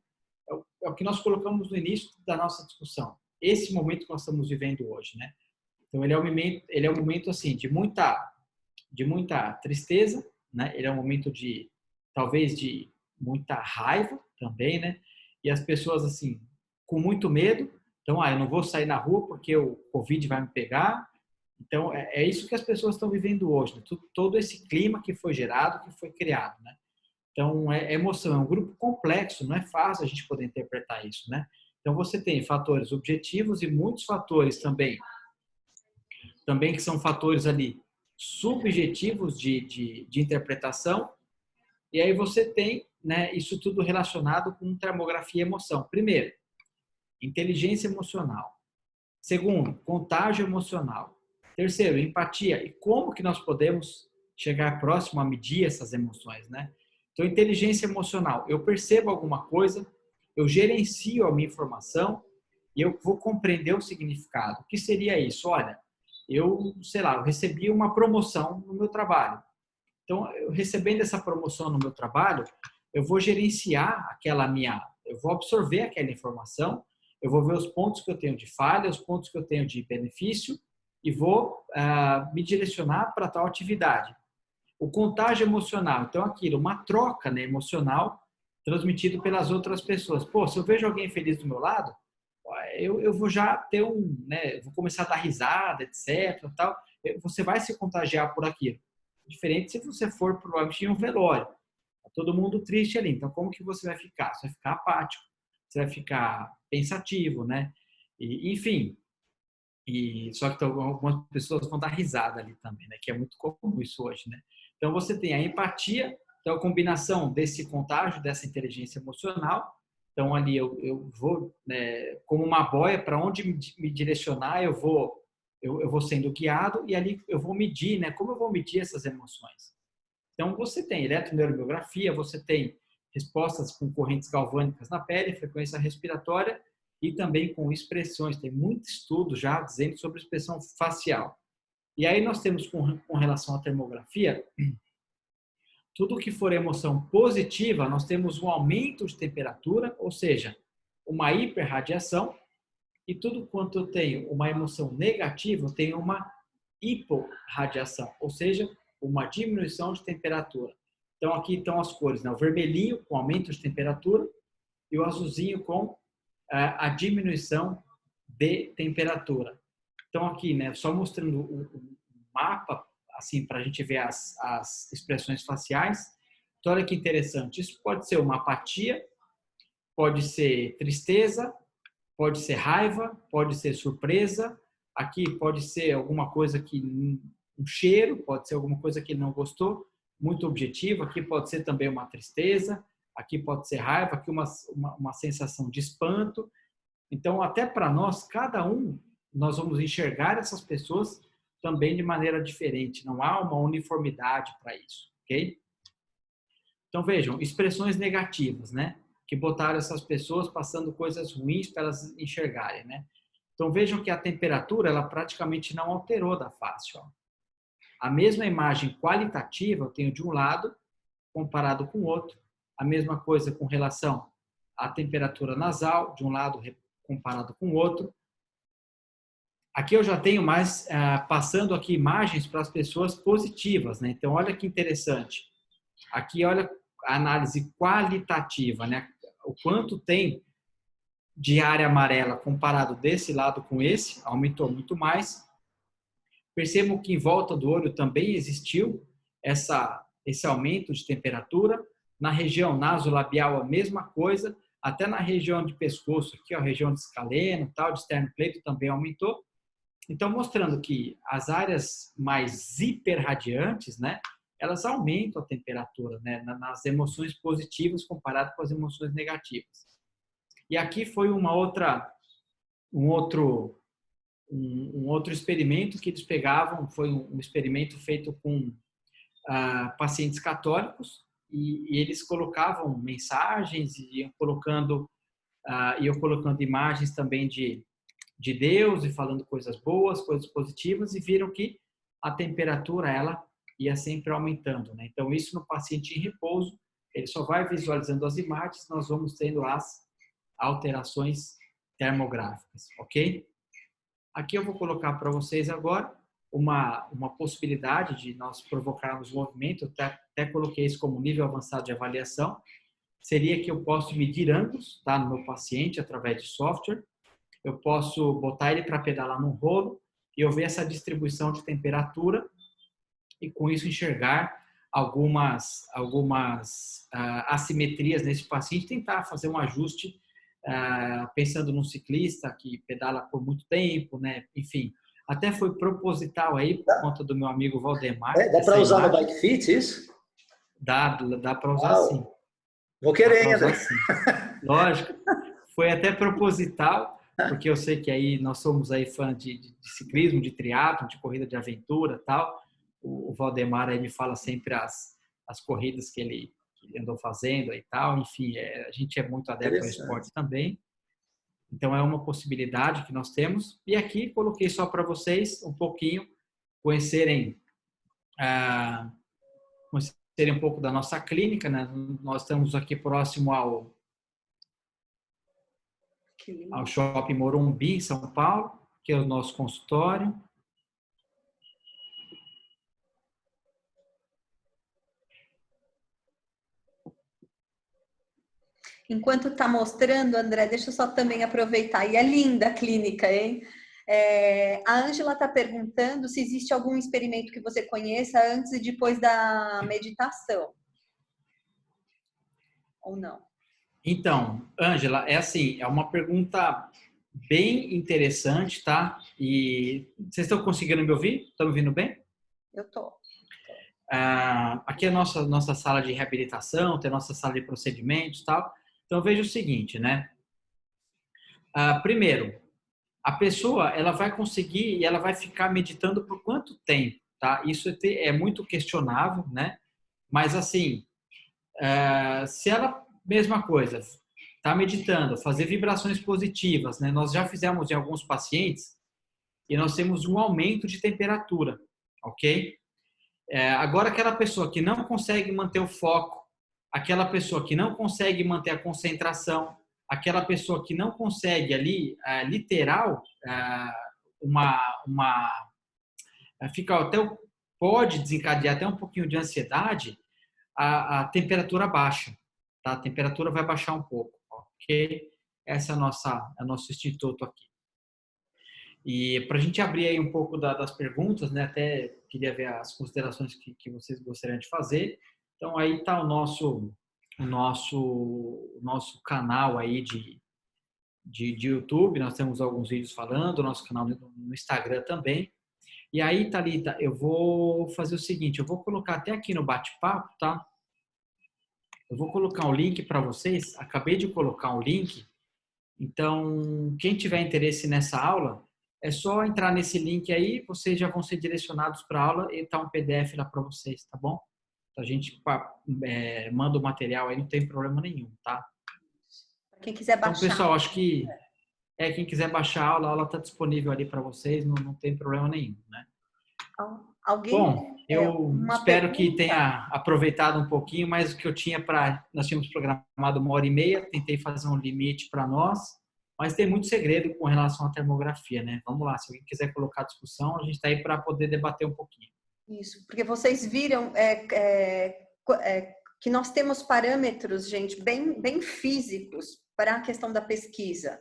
é o que nós colocamos no início da nossa discussão. Esse momento que nós estamos vivendo hoje, né? Então, ele é um momento assim, de muita tristeza, né? Ele é um momento talvez de muita raiva também, né? E as pessoas, assim, com muito medo. Então, eu não vou sair na rua porque o Covid vai me pegar. Então, é isso que as pessoas estão vivendo hoje, né? Todo esse clima que foi gerado, que foi criado, né? Então, é emoção, é um grupo complexo, não é fácil a gente poder interpretar isso, né? Então, você tem fatores objetivos e muitos fatores também que são fatores ali subjetivos de interpretação. E aí você tem, né, isso tudo relacionado com termografia e emoção. Primeiro, inteligência emocional. Segundo, contágio emocional. Terceiro, empatia. E como que nós podemos chegar próximo a medir essas emoções, né? Então, inteligência emocional. Eu percebo alguma coisa, eu gerencio a minha informação e eu vou compreender o significado. O que seria isso? Olha, eu recebi uma promoção no meu trabalho. Então, eu recebendo essa promoção no meu trabalho, eu vou gerenciar eu vou absorver aquela informação, eu vou ver os pontos que eu tenho de falha, os pontos que eu tenho de benefício e vou me direcionar para tal atividade. O contágio emocional, então aquilo, uma troca, né, emocional transmitido pelas outras pessoas. Pô, se eu vejo alguém feliz do meu lado, eu vou já ter né, vou começar a dar risada, etc, tal. Você vai se contagiar por aquilo. Diferente se você for provavelmente em um velório. Tá todo mundo triste ali. Então, como que você vai ficar? Você vai ficar apático, você vai ficar pensativo, né? Enfim. Só que algumas pessoas vão dar risada ali também, né? Que é muito comum isso hoje, né? Então, você tem a empatia, então a combinação desse contágio, dessa inteligência emocional, Então, ali eu vou, né, como uma boia, para onde me direcionar, eu vou sendo guiado e ali eu vou medir, né? Como eu vou medir essas emoções? Então, você tem eletroneuromiografia, você tem respostas com correntes galvânicas na pele, frequência respiratória e também com expressões. Tem muito estudo já dizendo sobre expressão facial. E aí nós temos, com relação à termografia, tudo que for emoção positiva, nós temos um aumento de temperatura, ou seja, uma hiperradiação, e tudo quanto eu tenho uma emoção negativa, eu tenho uma hiporradiação, ou seja, uma diminuição de temperatura. Então, aqui estão as cores, né? O vermelhinho com aumento de temperatura e o azulzinho com a diminuição de temperatura. Então, aqui, né, só mostrando o mapa, assim, para a gente ver as expressões faciais. Então, olha que interessante. Isso pode ser uma apatia, pode ser tristeza, pode ser raiva, pode ser surpresa. Aqui pode ser alguma coisa que um cheiro, pode ser alguma coisa que ele não gostou, muito objetivo. Aqui pode ser também uma tristeza, aqui pode ser raiva, aqui uma sensação de espanto. Então, até para nós, cada um, nós vamos enxergar essas pessoas também de maneira diferente. Não há uma uniformidade para isso, ok? Então, vejam, expressões negativas, né? Que botaram essas pessoas passando coisas ruins para elas enxergarem, né? Então, vejam que a temperatura, ela praticamente não alterou da face, ó. A mesma imagem qualitativa eu tenho de um lado comparado com o outro. A mesma coisa com relação à temperatura nasal, de um lado comparado com o outro. Aqui eu já tenho mais, passando aqui imagens para as pessoas positivas, né? Então, olha que interessante. Aqui, olha a análise qualitativa, né? O quanto tem de área amarela comparado desse lado com esse, aumentou muito mais. Percebam que em volta do olho também existiu esse aumento de temperatura. Na região nasolabial, a mesma coisa. Até na região de pescoço, aqui, a região de escaleno, tal, de esternocleito também aumentou. Então, mostrando que as áreas mais hiperradiantes, né, elas aumentam a temperatura, né, nas emoções positivas comparado com as emoções negativas. E aqui foi um outro experimento que eles pegavam, foi um experimento feito com pacientes católicos e eles colocavam mensagens e iam colocando imagens também de Deus e falando coisas boas, coisas positivas e viram que a temperatura ela ia sempre aumentando, né? Então isso no paciente em repouso, ele só vai visualizando as imagens, nós vamos tendo as alterações termográficas, ok? Aqui eu vou colocar para vocês agora uma possibilidade de nós provocarmos movimento, até coloquei isso como nível avançado de avaliação, seria que eu posso medir ângulos, tá, no meu paciente através de software, eu posso botar ele para pedalar num rolo e eu ver essa distribuição de temperatura e com isso enxergar algumas assimetrias nesse paciente, tentar fazer um ajuste pensando num ciclista que pedala por muito tempo, né? Enfim, até foi proposital aí por conta do meu amigo Valdemar. Dá para usar no Bike Fit isso? Dá para usar sim. Vou querer ainda. Lógico. Foi até proposital, porque eu sei que aí nós somos aí fã de ciclismo, de triatlo, de corrida de aventura, tal. O Valdemar aí me fala sempre as corridas que ele andou fazendo e tal. Enfim, a gente é muito adepto ao esporte também. Então é uma possibilidade que nós temos. E aqui coloquei só para vocês um pouquinho conhecerem um pouco da nossa clínica, né? Nós estamos aqui próximo ao Shopping Morumbi, em São Paulo, que é o nosso consultório. Enquanto está mostrando, André, deixa eu só também aproveitar. E é linda a clínica, hein? A Ângela está perguntando se existe algum experimento que você conheça antes e depois da meditação. Ou não? Então, Ângela, é assim, é uma pergunta bem interessante, tá? E vocês estão conseguindo me ouvir? Estão me ouvindo bem? Eu estou. Aqui é a nossa sala de reabilitação, tem a nossa sala de procedimentos e tal. Então, veja o seguinte, né? Primeiro, a pessoa ela vai conseguir e ela vai ficar meditando por quanto tempo, tá? Isso é muito questionável, né? Mas, assim, se ela, mesma coisa, está meditando, fazer vibrações positivas, né? Nós já fizemos em alguns pacientes e nós temos um aumento de temperatura, ok? Agora, aquela pessoa que não consegue manter o foco, aquela pessoa que não consegue manter a concentração, aquela pessoa que não consegue ali, literal, fica até, pode desencadear até um pouquinho de ansiedade, a temperatura baixa, tá? A temperatura vai baixar um pouco, ok? Essa é o nosso instituto aqui. E para a gente abrir aí um pouco das perguntas, né? Até queria ver as considerações que vocês gostariam de fazer. Então aí está o nosso canal aí de YouTube. Nós temos alguns vídeos falando, nosso canal no Instagram também. E aí, Thalita, eu vou fazer o seguinte, eu vou colocar até aqui no bate-papo, tá? Eu vou colocar um link para vocês. Acabei de colocar um link. Então, quem tiver interesse nessa aula, é só entrar nesse link aí, vocês já vão ser direcionados para a aula e tá um PDF lá para vocês, tá bom? Então, a gente manda o material aí, não tem problema nenhum, tá? Quem quiser baixar. Então, pessoal, acho que quem quiser baixar a aula está disponível ali para vocês, não tem problema nenhum, né? Bom, eu espero que tenha aproveitado um pouquinho mais do que eu tinha nós tínhamos programado 1h30, tentei fazer um limite para nós, mas tem muito segredo com relação à termografia, né? Vamos lá, se alguém quiser colocar a discussão, a gente está aí para poder debater um pouquinho. Isso, porque vocês viram que nós temos parâmetros, gente, bem físicos para a questão da pesquisa,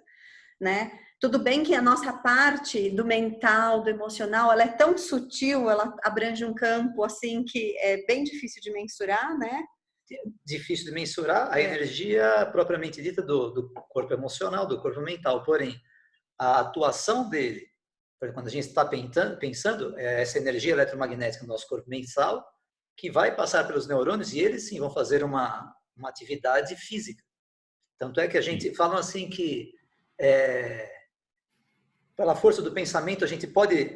né? Tudo bem que a nossa parte do mental, do emocional, ela é tão sutil, ela abrange um campo assim que é bem difícil de mensurar, né? Difícil de mensurar a energia propriamente dita do corpo emocional, do corpo mental. Porém, a atuação dele, quando a gente está pensando, essa energia eletromagnética no nosso corpo mental, que vai passar pelos neurônios e eles sim vão fazer uma atividade física. Tanto é que a gente fala assim que pela força do pensamento a gente pode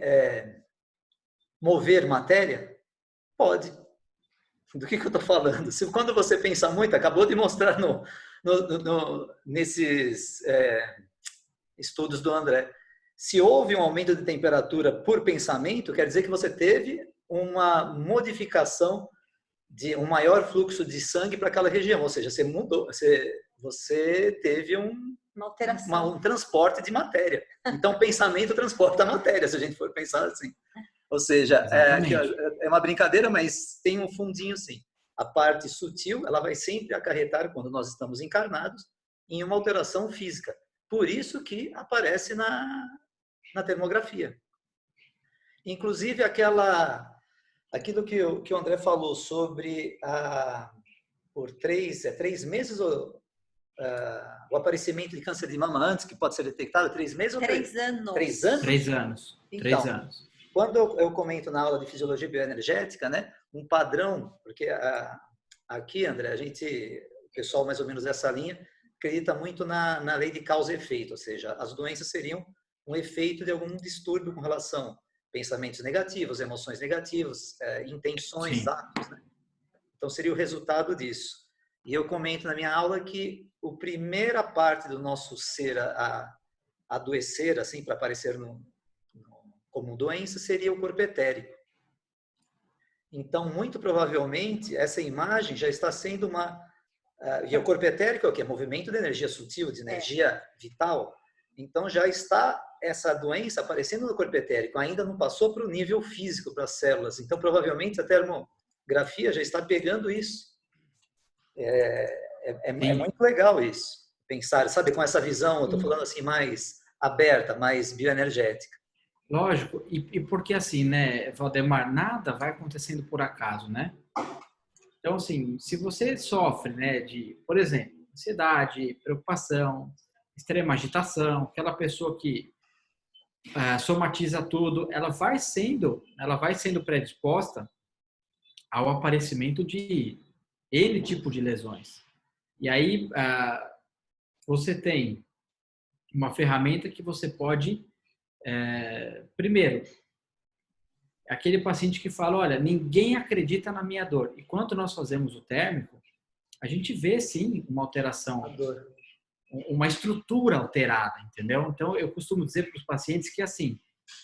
mover matéria? Pode. Do que eu estou falando? Quando você pensa muito, acabou de mostrar nesses estudos do André, se houve um aumento de temperatura por pensamento, quer dizer que você teve uma modificação de um maior fluxo de sangue para aquela região, ou seja, você mudou, você teve uma alteração, um transporte de matéria. Então, pensamento transporta matéria, se a gente for pensar assim. Ou seja, é uma brincadeira, mas tem um fundinho sim. A parte sutil, ela vai sempre acarretar, quando nós estamos encarnados, em uma alteração física. Por isso que aparece na termografia. Inclusive, aquilo que o André falou sobre por 3 meses o aparecimento de câncer de mama antes, que pode ser detectado 3 meses ou 3 anos? 3 anos? 3 anos. Então, 3 anos. Quando eu comento na aula de fisiologia bioenergética, né, um padrão, porque aqui, André, o pessoal mais ou menos dessa linha, acredita muito na lei de causa e efeito, ou seja, as doenças seriam um efeito de algum distúrbio com relação a pensamentos negativos, emoções negativas, intenções, atos, né? Então, seria o resultado disso. E eu comento na minha aula que a primeira parte do nosso ser a adoecer, assim, para aparecer como doença, seria o corpo etérico. Então, muito provavelmente, essa imagem já está sendo e o corpo etérico é o quê? Movimento de energia sutil, de energia vital. Então, já está essa doença aparecendo no corpo etérico, ainda não passou para o nível físico, para as células. Então, provavelmente, a termografia já está pegando isso. É muito legal isso. Pensar, sabe, com essa visão, eu estou falando assim, mais aberta, mais bioenergética. Lógico, e porque assim, né, Valdemar, nada vai acontecendo por acaso, né? Então, assim, se você sofre, né, por exemplo, ansiedade, preocupação, extrema agitação, aquela pessoa que somatiza tudo, ela vai sendo predisposta ao aparecimento de N tipo de lesões. E aí, você tem uma ferramenta que você pode, primeiro, aquele paciente que fala, olha, ninguém acredita na minha dor. E quando nós fazemos o térmico, a gente vê, sim, uma alteração, uma estrutura alterada, entendeu? Então, eu costumo dizer para os pacientes que, assim,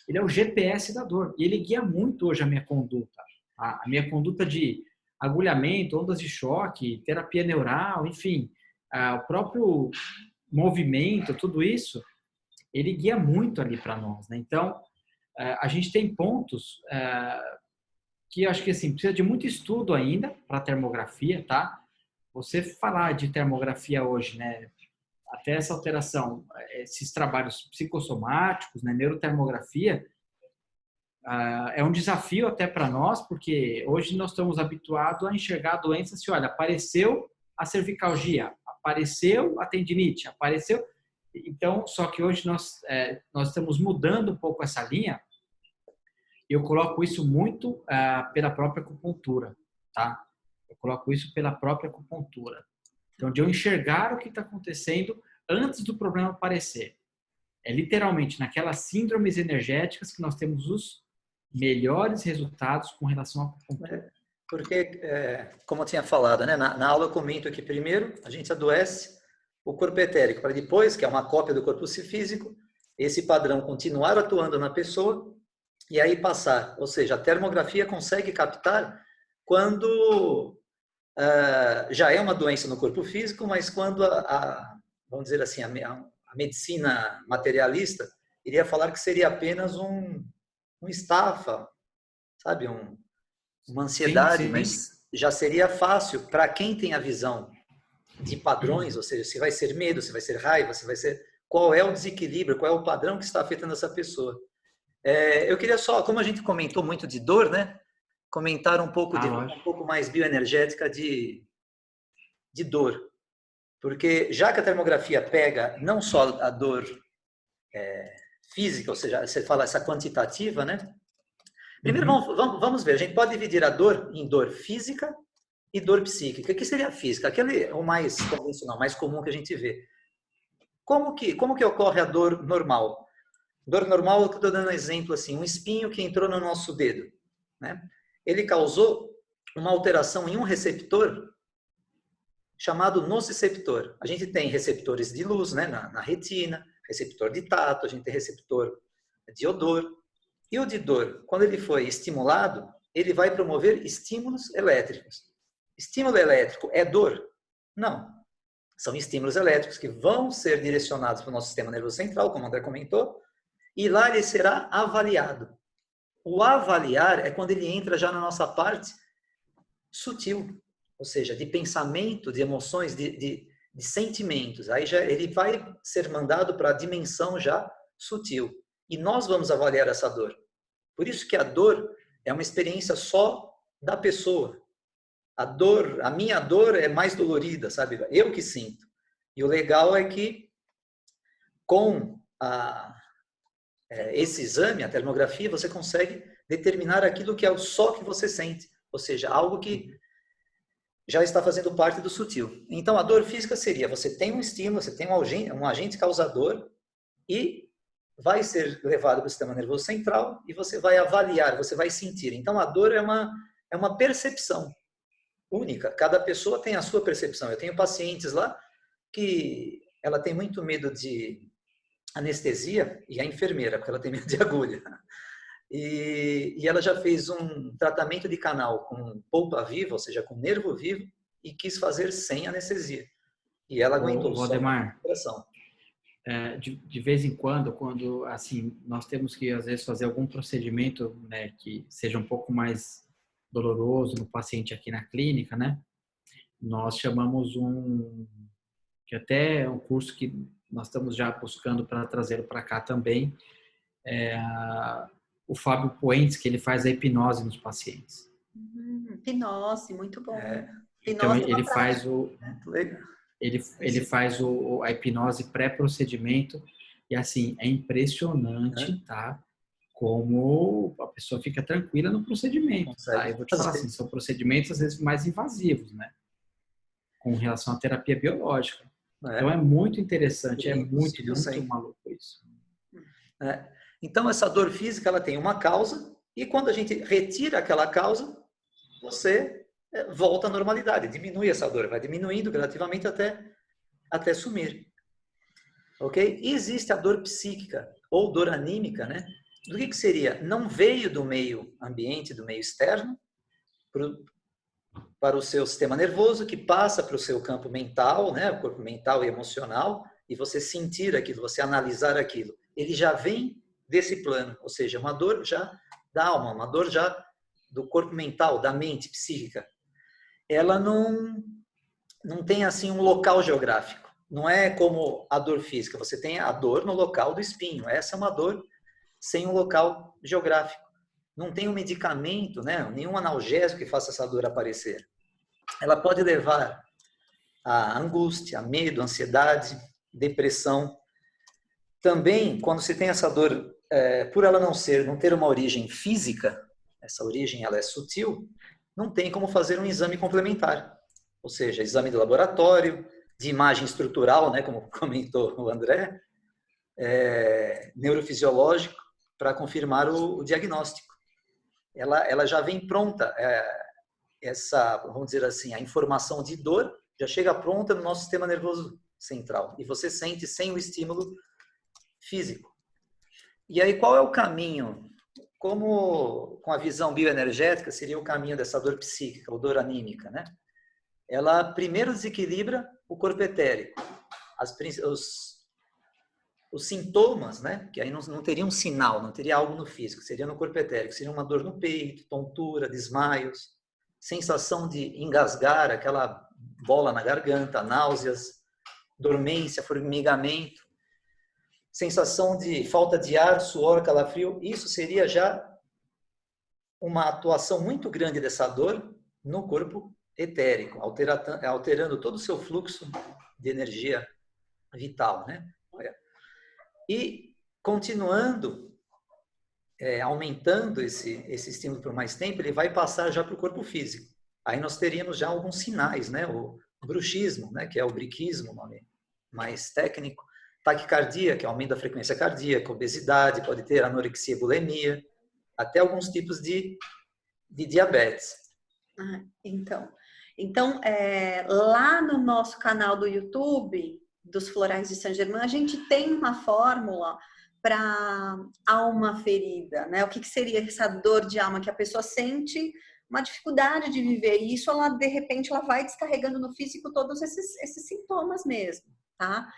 ele é o GPS da dor. E ele guia muito hoje a minha conduta. A minha conduta de agulhamento, ondas de choque, terapia neural, enfim, o próprio movimento, tudo isso, ele guia muito ali para nós, né? Então, a gente tem pontos que eu acho que assim, precisa de muito estudo ainda para termografia, tá? Você falar de termografia hoje, né? Até essa alteração, esses trabalhos psicossomáticos, né? Neurotermografia, é um desafio até para nós, porque hoje nós estamos habituados a enxergar doenças assim, olha, apareceu a cervicalgia, apareceu a tendinite, apareceu... Então, só que hoje nós estamos mudando um pouco essa linha. Eu coloco isso muito pela própria acupuntura, tá? Eu coloco isso pela própria acupuntura. Então, de eu enxergar o que está acontecendo antes do problema aparecer. É literalmente naquelas síndromes energéticas que nós temos os melhores resultados com relação à acupuntura. Porque, como eu tinha falado, né, na aula eu comento que primeiro a gente adoece o corpo etérico, para depois, que é uma cópia do corpo físico, esse padrão continuar atuando na pessoa e aí passar. Ou seja, a termografia consegue captar quando já é uma doença no corpo físico, mas quando vamos dizer assim, a medicina materialista iria falar que seria apenas um estafa, sabe, uma ansiedade, Sim, sim. mas já seria fácil para quem tem a visão de padrões, ou seja, se vai ser medo, se vai ser raiva, se vai ser... Qual é o desequilíbrio, qual é o padrão que está afetando essa pessoa. Eu queria só, como a gente comentou muito de dor, né? Comentar um pouco um pouco mais bioenergética de dor. Porque já que a termografia pega não só a dor física, ou seja, você fala essa quantitativa, né? Primeiro, vamos ver, a gente pode dividir a dor em dor física e dor psíquica. O que seria a física? Aquele é o mais convencional, mais comum que a gente vê. Como que ocorre a dor normal? Dor normal, eu estou dando um exemplo assim, um espinho que entrou no nosso dedo, né? Ele causou uma alteração em um receptor chamado nociceptor. A gente tem receptores de luz, né, na retina, receptor de tato, a gente tem receptor de odor. E o de dor, quando ele foi estimulado, ele vai promover estímulos elétricos. Estímulo elétrico é dor? Não. São estímulos elétricos que vão ser direcionados para o nosso sistema nervoso central, como o André comentou, e lá ele será avaliado. O avaliar é quando ele entra já na nossa parte sutil, ou seja, de pensamento, de emoções, de sentimentos. Aí já ele vai ser mandado para a dimensão já sutil. E nós vamos avaliar essa dor. Por isso que a dor é uma experiência só da pessoa. A minha dor é mais dolorida, sabe? Eu que sinto. E o legal é que com esse exame, a termografia, você consegue determinar aquilo que é o só que você sente. Ou seja, algo que já está fazendo parte do sutil. Então, a dor física seria, você tem um estímulo, você tem um agente causador e vai ser levado para o sistema nervoso central e você vai avaliar, você vai sentir. Então, a dor é uma percepção única. Cada pessoa tem a sua percepção. Eu tenho pacientes lá que ela tem muito medo de anestesia e a enfermeira, porque ela tem medo de agulha. E ela já fez um tratamento de canal com polpa viva, ou seja, com nervo vivo, e quis fazer sem anestesia. E ela aguentou só a respiração. De vez em quando assim, nós temos que, às vezes, fazer algum procedimento, né, que seja um pouco mais doloroso no paciente aqui na clínica, né? Nós chamamos que até é um curso que nós estamos já buscando para trazê-lo para cá também, o Fábio Puentes, que ele faz a hipnose nos pacientes. Hipnose, muito bom. Então, ele faz a hipnose pré-procedimento e, assim, é impressionante, tá? Como a pessoa fica tranquila no procedimento, tá? Eu vou te falar assim, são procedimentos, às vezes, mais invasivos, né? Com relação à terapia biológica. Então é muito interessante, é muito maluco isso. Então essa dor física ela tem uma causa e quando a gente retira aquela causa, você volta à normalidade, diminui essa dor, vai diminuindo gradativamente até sumir. Ok? E existe a dor psíquica ou dor anímica, né? Do que seria? Não veio do meio ambiente, do meio externo, para o seu sistema nervoso, que passa para o seu campo mental, né? O corpo mental e emocional, e você sentir aquilo, você analisar aquilo. Ele já vem desse plano, ou seja, uma dor já da alma, uma dor já do corpo mental, da mente psíquica. Ela não tem assim um local geográfico. Não é como a dor física. Você tem a dor no local do espinho. Essa é uma dor sem um local geográfico. Não tem um medicamento, né? Nenhum analgésico que faça essa dor aparecer. Ela pode levar a angústia, a medo, ansiedade, depressão. Também, quando se tem essa dor, por ela não ter uma origem física, essa origem ela é sutil, não tem como fazer um exame complementar. Ou seja, exame de laboratório, de imagem estrutural, né, como comentou o André, neurofisiológico, para confirmar o diagnóstico. Ela já vem pronta, vamos dizer assim, a informação de dor já chega pronta no nosso sistema nervoso central. E você sente sem o estímulo físico. E aí, qual é o caminho? Como com a visão bioenergética seria o caminho dessa dor psíquica, ou dor anímica, né? Ela primeiro desequilibra o corpo etérico. Os sintomas, né? Que aí não teria um sinal, não teria algo no físico, seria no corpo etérico. Seria uma dor no peito, tontura, desmaios, sensação de engasgar, aquela bola na garganta, náuseas, dormência, formigamento, sensação de falta de ar, suor, calafrio. Isso seria já uma atuação muito grande dessa dor no corpo etérico, alterando todo o seu fluxo de energia vital, né? E continuando, aumentando esse estímulo por mais tempo, ele vai passar já para o corpo físico. Aí nós teríamos já alguns sinais, né? O bruxismo, né? Que é o briquismo, nome mais técnico, taquicardia, que é aumento da frequência cardíaca, obesidade, pode ter anorexia, bulimia, até alguns tipos de diabetes. Então, lá no nosso canal do YouTube, dos Florais de Saint-Germain, a gente tem uma fórmula para alma ferida, né? O que seria essa dor de alma que a pessoa sente uma dificuldade de viver e isso, ela de repente, ela vai descarregando no físico todos esses sintomas mesmo, tá?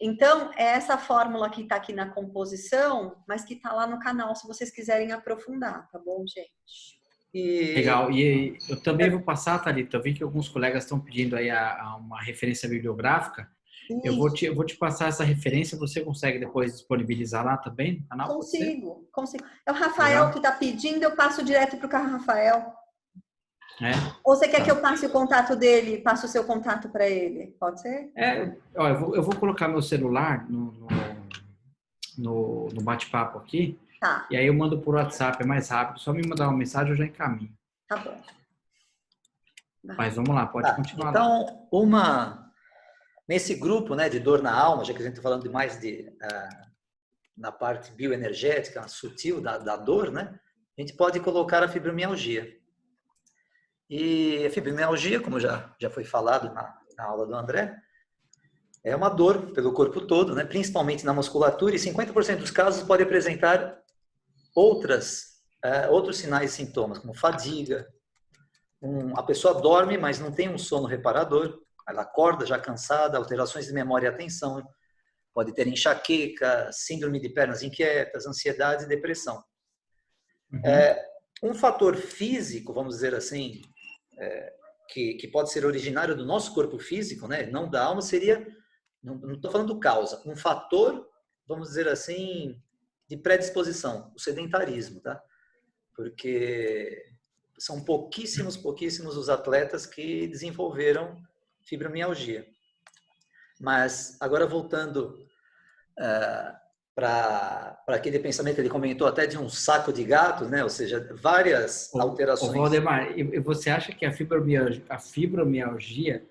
Então, é essa fórmula que está aqui na composição, mas que está lá no canal, se vocês quiserem aprofundar, tá bom, gente? Legal. E eu também vou passar, Thalita, eu vi que alguns colegas estão pedindo aí uma referência bibliográfica. Eu vou te passar essa referência, você consegue depois disponibilizar lá também no canal? Consigo. É o Rafael que está pedindo, eu passo direto para o Rafael. Ou você quer que eu passe o contato dele, passe o seu contato para ele? Pode ser? Eu vou colocar meu celular no bate-papo aqui. Tá. E aí eu mando por WhatsApp, é mais rápido. Só me mandar uma mensagem, eu já encaminho. Tá bom. Mas vamos lá, pode continuar. Então, nesse grupo, né, de dor na alma, já que a gente está falando mais na parte bioenergética, sutil da dor, né? A gente pode colocar a fibromialgia. E a fibromialgia, como já foi falado na aula do André, é uma dor pelo corpo todo, né? Principalmente na musculatura, e 50% dos casos pode apresentar outros sinais e sintomas, como fadiga. A pessoa dorme, mas não tem um sono reparador, ela acorda já cansada, alterações de memória e atenção, pode ter enxaqueca, síndrome de pernas inquietas, ansiedade e depressão. Um fator físico, vamos dizer assim, que pode ser originário do nosso corpo físico, né, não da alma, seria, não estou falando causa, um fator, vamos dizer assim, de predisposição, o sedentarismo, tá? Porque são pouquíssimos os atletas que desenvolveram fibromialgia. Mas, agora voltando para aquele pensamento que ele comentou até de um saco de gatos, né? Ou seja, várias alterações. Valdemar, e você acha que a fibromialgia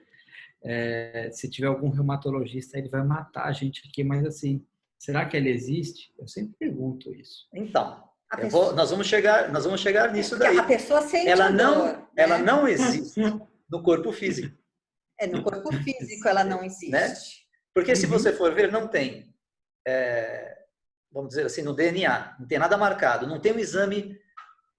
Se tiver algum reumatologista, ele vai matar a gente aqui, mas assim, será que ele existe? Eu sempre pergunto isso. Então, nós vamos chegar nisso daí. A pessoa sente a dor, ela não existe no corpo físico. No corpo físico ela não existe. Né? Porque se você for ver, não tem, vamos dizer assim, no DNA, não tem nada marcado, não tem um exame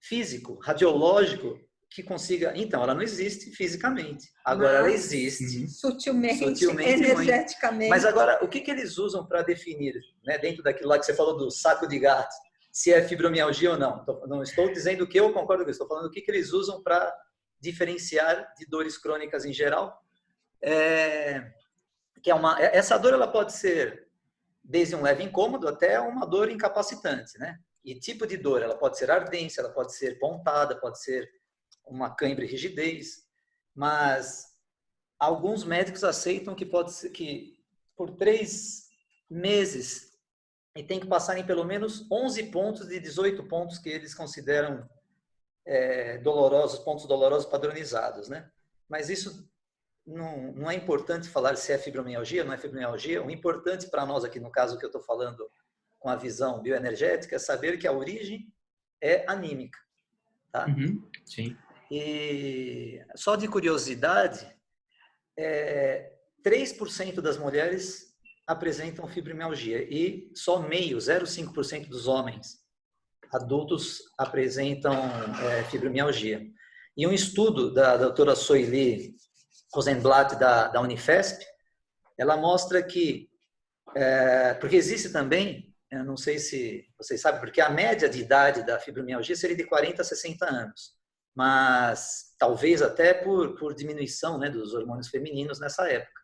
físico, radiológico, que consiga... Então, ela não existe fisicamente. Agora, ela existe sutilmente, energeticamente. Mas agora, o que eles usam para definir, né, dentro daquilo lá que você falou do saco de gato, se é fibromialgia ou não? Não estou dizendo que eu concordo com isso, estou falando o que eles usam para diferenciar de dores crônicas em geral. Essa dor ela pode ser desde um leve incômodo até uma dor incapacitante, né? E tipo de dor, ela pode ser ardência, ela pode ser pontada, pode ser uma cãibra e rigidez, mas alguns médicos aceitam que pode ser que por 3 meses e tem que passar em pelo menos 11 pontos de 18 pontos que eles consideram dolorosos, pontos dolorosos padronizados, né? Mas isso não é importante falar se é fibromialgia, não é fibromialgia. O importante para nós aqui, no caso que eu estou falando com a visão bioenergética, é saber que a origem é anímica. Tá? Sim. E só de curiosidade, 3% das mulheres apresentam fibromialgia e só 0,5% dos homens adultos apresentam fibromialgia. E um estudo da doutora Soili Rosenblatt, da Unifesp, ela mostra que, porque existe também, eu não sei se vocês sabem, porque a média de idade da fibromialgia seria de 40 a 60 anos, mas talvez até por diminuição, né, dos hormônios femininos nessa época.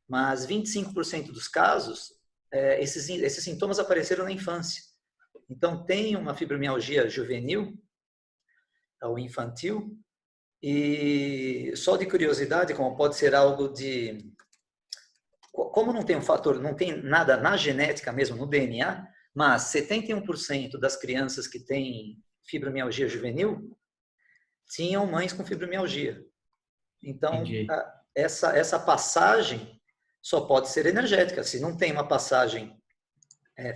Mas 25% dos casos, esses sintomas apareceram na infância. Então, tem uma fibromialgia juvenil ou infantil, e só de curiosidade, como pode ser algo de... Como não tem um fator, não tem nada na genética mesmo, no DNA, mas 71% das crianças que têm fibromialgia juvenil tinham mães com fibromialgia. Então, essa passagem só pode ser energética. Se não tem uma passagem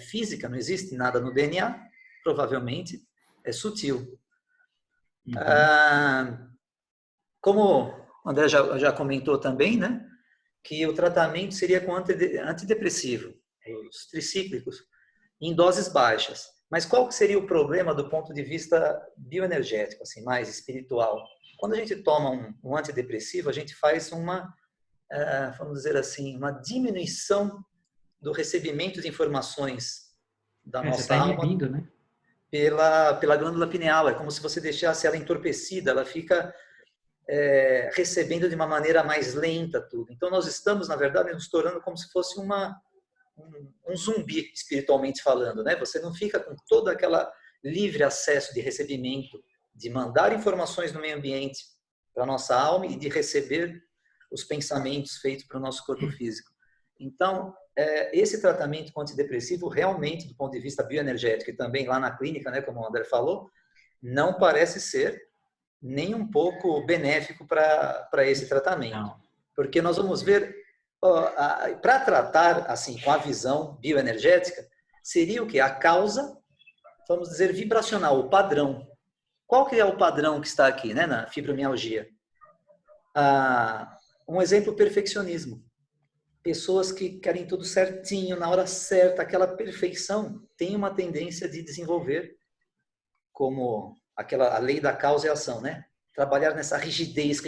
física, não existe nada no DNA, provavelmente é sutil. Como o André já comentou também, né, que o tratamento seria com antidepressivo, os tricíclicos, em doses baixas. Mas qual que seria o problema do ponto de vista bioenergético, assim, mais espiritual? Quando a gente toma um antidepressivo, a gente faz vamos dizer assim, uma diminuição do recebimento de informações da nossa alma, né? pela glândula pineal. É como se você deixasse ela entorpecida, ela fica recebendo de uma maneira mais lenta tudo. Então, nós estamos, na verdade, nos tornando como se fosse um zumbi, espiritualmente falando, né? Você não fica com todo aquela livre acesso de recebimento, de mandar informações no meio ambiente para a nossa alma e de receber os pensamentos feitos para o nosso corpo físico. Então, esse tratamento com antidepressivo, realmente, do ponto de vista bioenergético e também lá na clínica, né, como o André falou, não parece ser nem um pouco benéfico para esse tratamento. Não. Porque nós vamos ver, para tratar assim com a visão bioenergética, seria o quê? A causa, vamos dizer, vibracional, o padrão. Qual que é o padrão que está aqui, né, na fibromialgia? Um exemplo, perfeccionismo. Pessoas que querem tudo certinho, na hora certa, aquela perfeição, tem uma tendência de desenvolver como a lei da causa e ação, né? Trabalhar nessa rigidez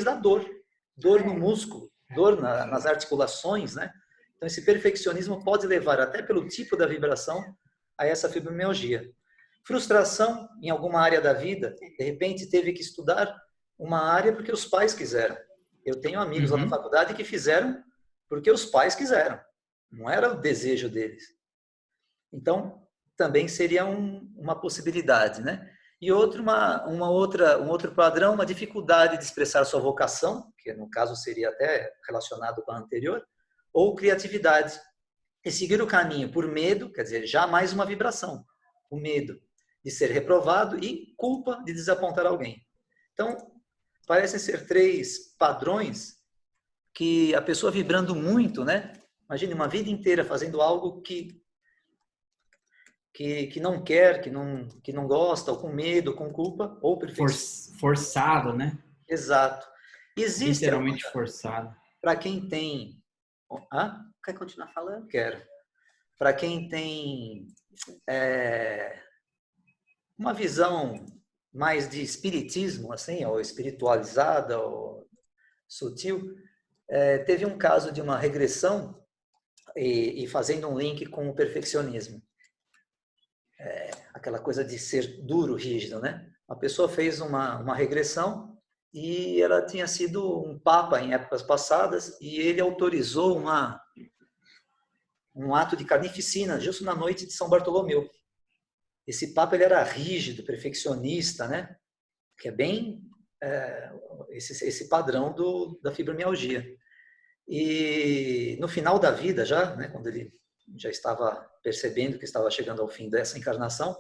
da dor. Dor no músculo, dor nas articulações, né? Então, esse perfeccionismo pode levar, até pelo tipo da vibração, a essa fibromialgia. Frustração em alguma área da vida, de repente teve que estudar uma área porque os pais quiseram. Eu tenho amigos lá na faculdade que fizeram porque os pais quiseram. Não era o desejo deles. Então, também seria uma possibilidade, né? E um outro padrão, uma dificuldade de expressar sua vocação, que no caso seria até relacionado com a anterior, ou criatividade. E seguir o caminho por medo, quer dizer, jamais uma vibração. O medo de ser reprovado e culpa de desapontar alguém. Então, parecem ser 3 padrões que a pessoa vibrando muito, né? Imagine uma vida inteira fazendo algo que não quer, que não gosta, ou com medo, com culpa, ou perfeição. Forçado, né? Exato. Existe Literalmente forçado. para quem tem... Hã? Quer continuar falando? Quero. Para quem tem uma visão mais de espiritismo, assim, ou espiritualizada, ou sutil, teve um caso de uma regressão e fazendo um link com o perfeccionismo. Aquela coisa de ser duro, rígido, né? A pessoa fez uma regressão e ela tinha sido um papa em épocas passadas e ele autorizou um ato de carnificina justo na noite de São Bartolomeu. Esse papa ele era rígido, perfeccionista, né? Que é bem esse padrão da fibromialgia. E no final da vida já, né, quando ele já estava percebendo que estava chegando ao fim dessa encarnação,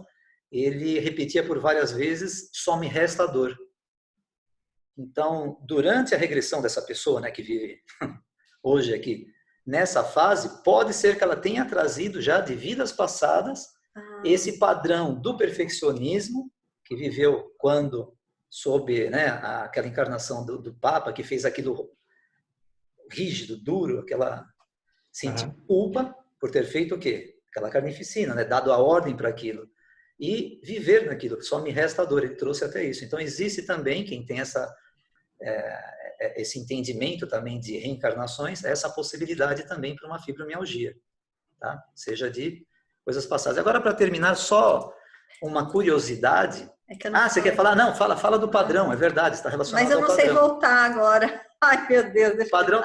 ele repetia por várias vezes: só me resta a dor. Então, durante a regressão dessa pessoa, né, que vive hoje aqui, nessa fase, pode ser que ela tenha trazido já de vidas passadas esse padrão do perfeccionismo que viveu quando sob, né, aquela encarnação do Papa, que fez aquilo rígido, duro, aquela sentir culpa por ter feito o quê? Aquela carnificina, né, dado a ordem para aquilo. E viver naquilo, só me resta a dor. Ele trouxe até isso. Então, existe também, quem tem esse entendimento também de reencarnações, essa possibilidade também para uma fibromialgia, tá? Seja de coisas passadas. Agora, para terminar, só uma curiosidade. Você quer falar? Não, fala do padrão, é verdade, está relacionado ao padrão. Mas eu não sei voltar agora. Ai, meu Deus. Deixa padrão.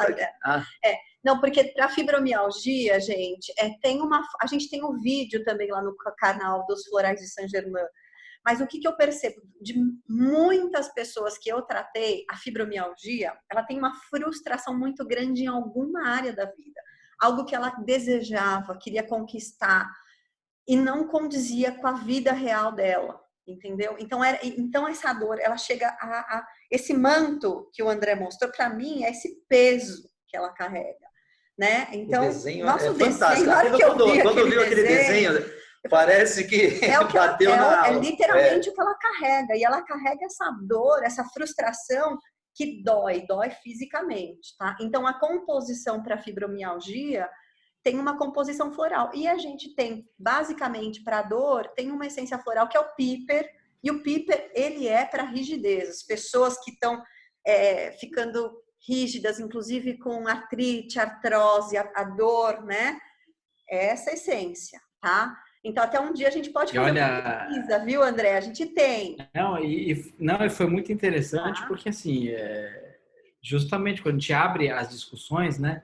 Não, porque para fibromialgia, gente, a gente tem um vídeo também lá no canal dos Florais de Saint-Germain. Mas o que eu percebo de muitas pessoas que eu tratei, a fibromialgia, ela tem uma frustração muito grande em alguma área da vida. Algo que ela desejava, queria conquistar e não condizia com a vida real dela, entendeu? Então essa dor, ela chega a esse manto que o André mostrou, para mim, é esse peso que ela carrega, né? Então, o desenho nosso fantástico. Quando eu vi aquele desenho, parece que bateu na... É literalmente o que ela carrega. E ela carrega essa dor, essa frustração que dói fisicamente, tá? Então, a composição para fibromialgia tem uma composição floral. E a gente tem, basicamente, para dor, tem uma essência floral que é o píper. E o píper, ele é para rigidez. As pessoas que estão ficando rígidas, inclusive com artrite, artrose, a dor, né? É essa essência, tá? Então, até um dia a gente pode fazer uma pesquisa, viu, André? A gente tem. Não, foi muito interessante, porque, assim, justamente quando a gente abre as discussões, né,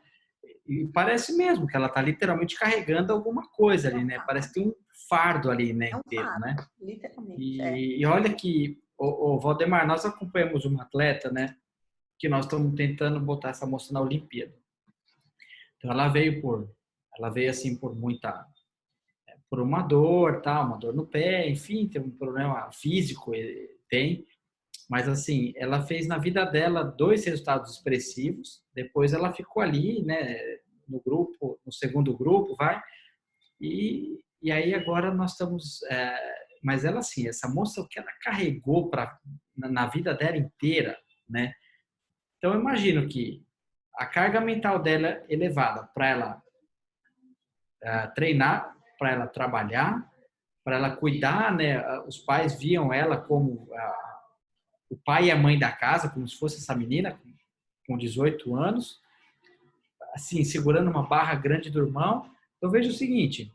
e parece mesmo que ela está literalmente carregando alguma coisa ali, né? Parece que tem um fardo ali, né, inteiro, fardo, né? Literalmente, e olha que, o Valdemar, nós acompanhamos uma atleta, né, que nós estamos tentando botar essa moça na Olimpíada. Então, ela veio assim por uma dor, tá? Uma dor no pé, enfim, tem um problema físico, mas assim, ela fez na vida dela 2 resultados expressivos, depois ela ficou ali, né, no segundo grupo, e aí agora nós estamos, mas ela assim, essa moça, o que ela carregou na vida dela inteira, né? Então eu imagino que a carga mental dela é elevada para ela treinar, para ela trabalhar, para ela cuidar, né? Os pais viam ela como o pai e a mãe da casa, como se fosse essa menina com 18 anos, assim, segurando uma barra grande do irmão. Eu vejo o seguinte,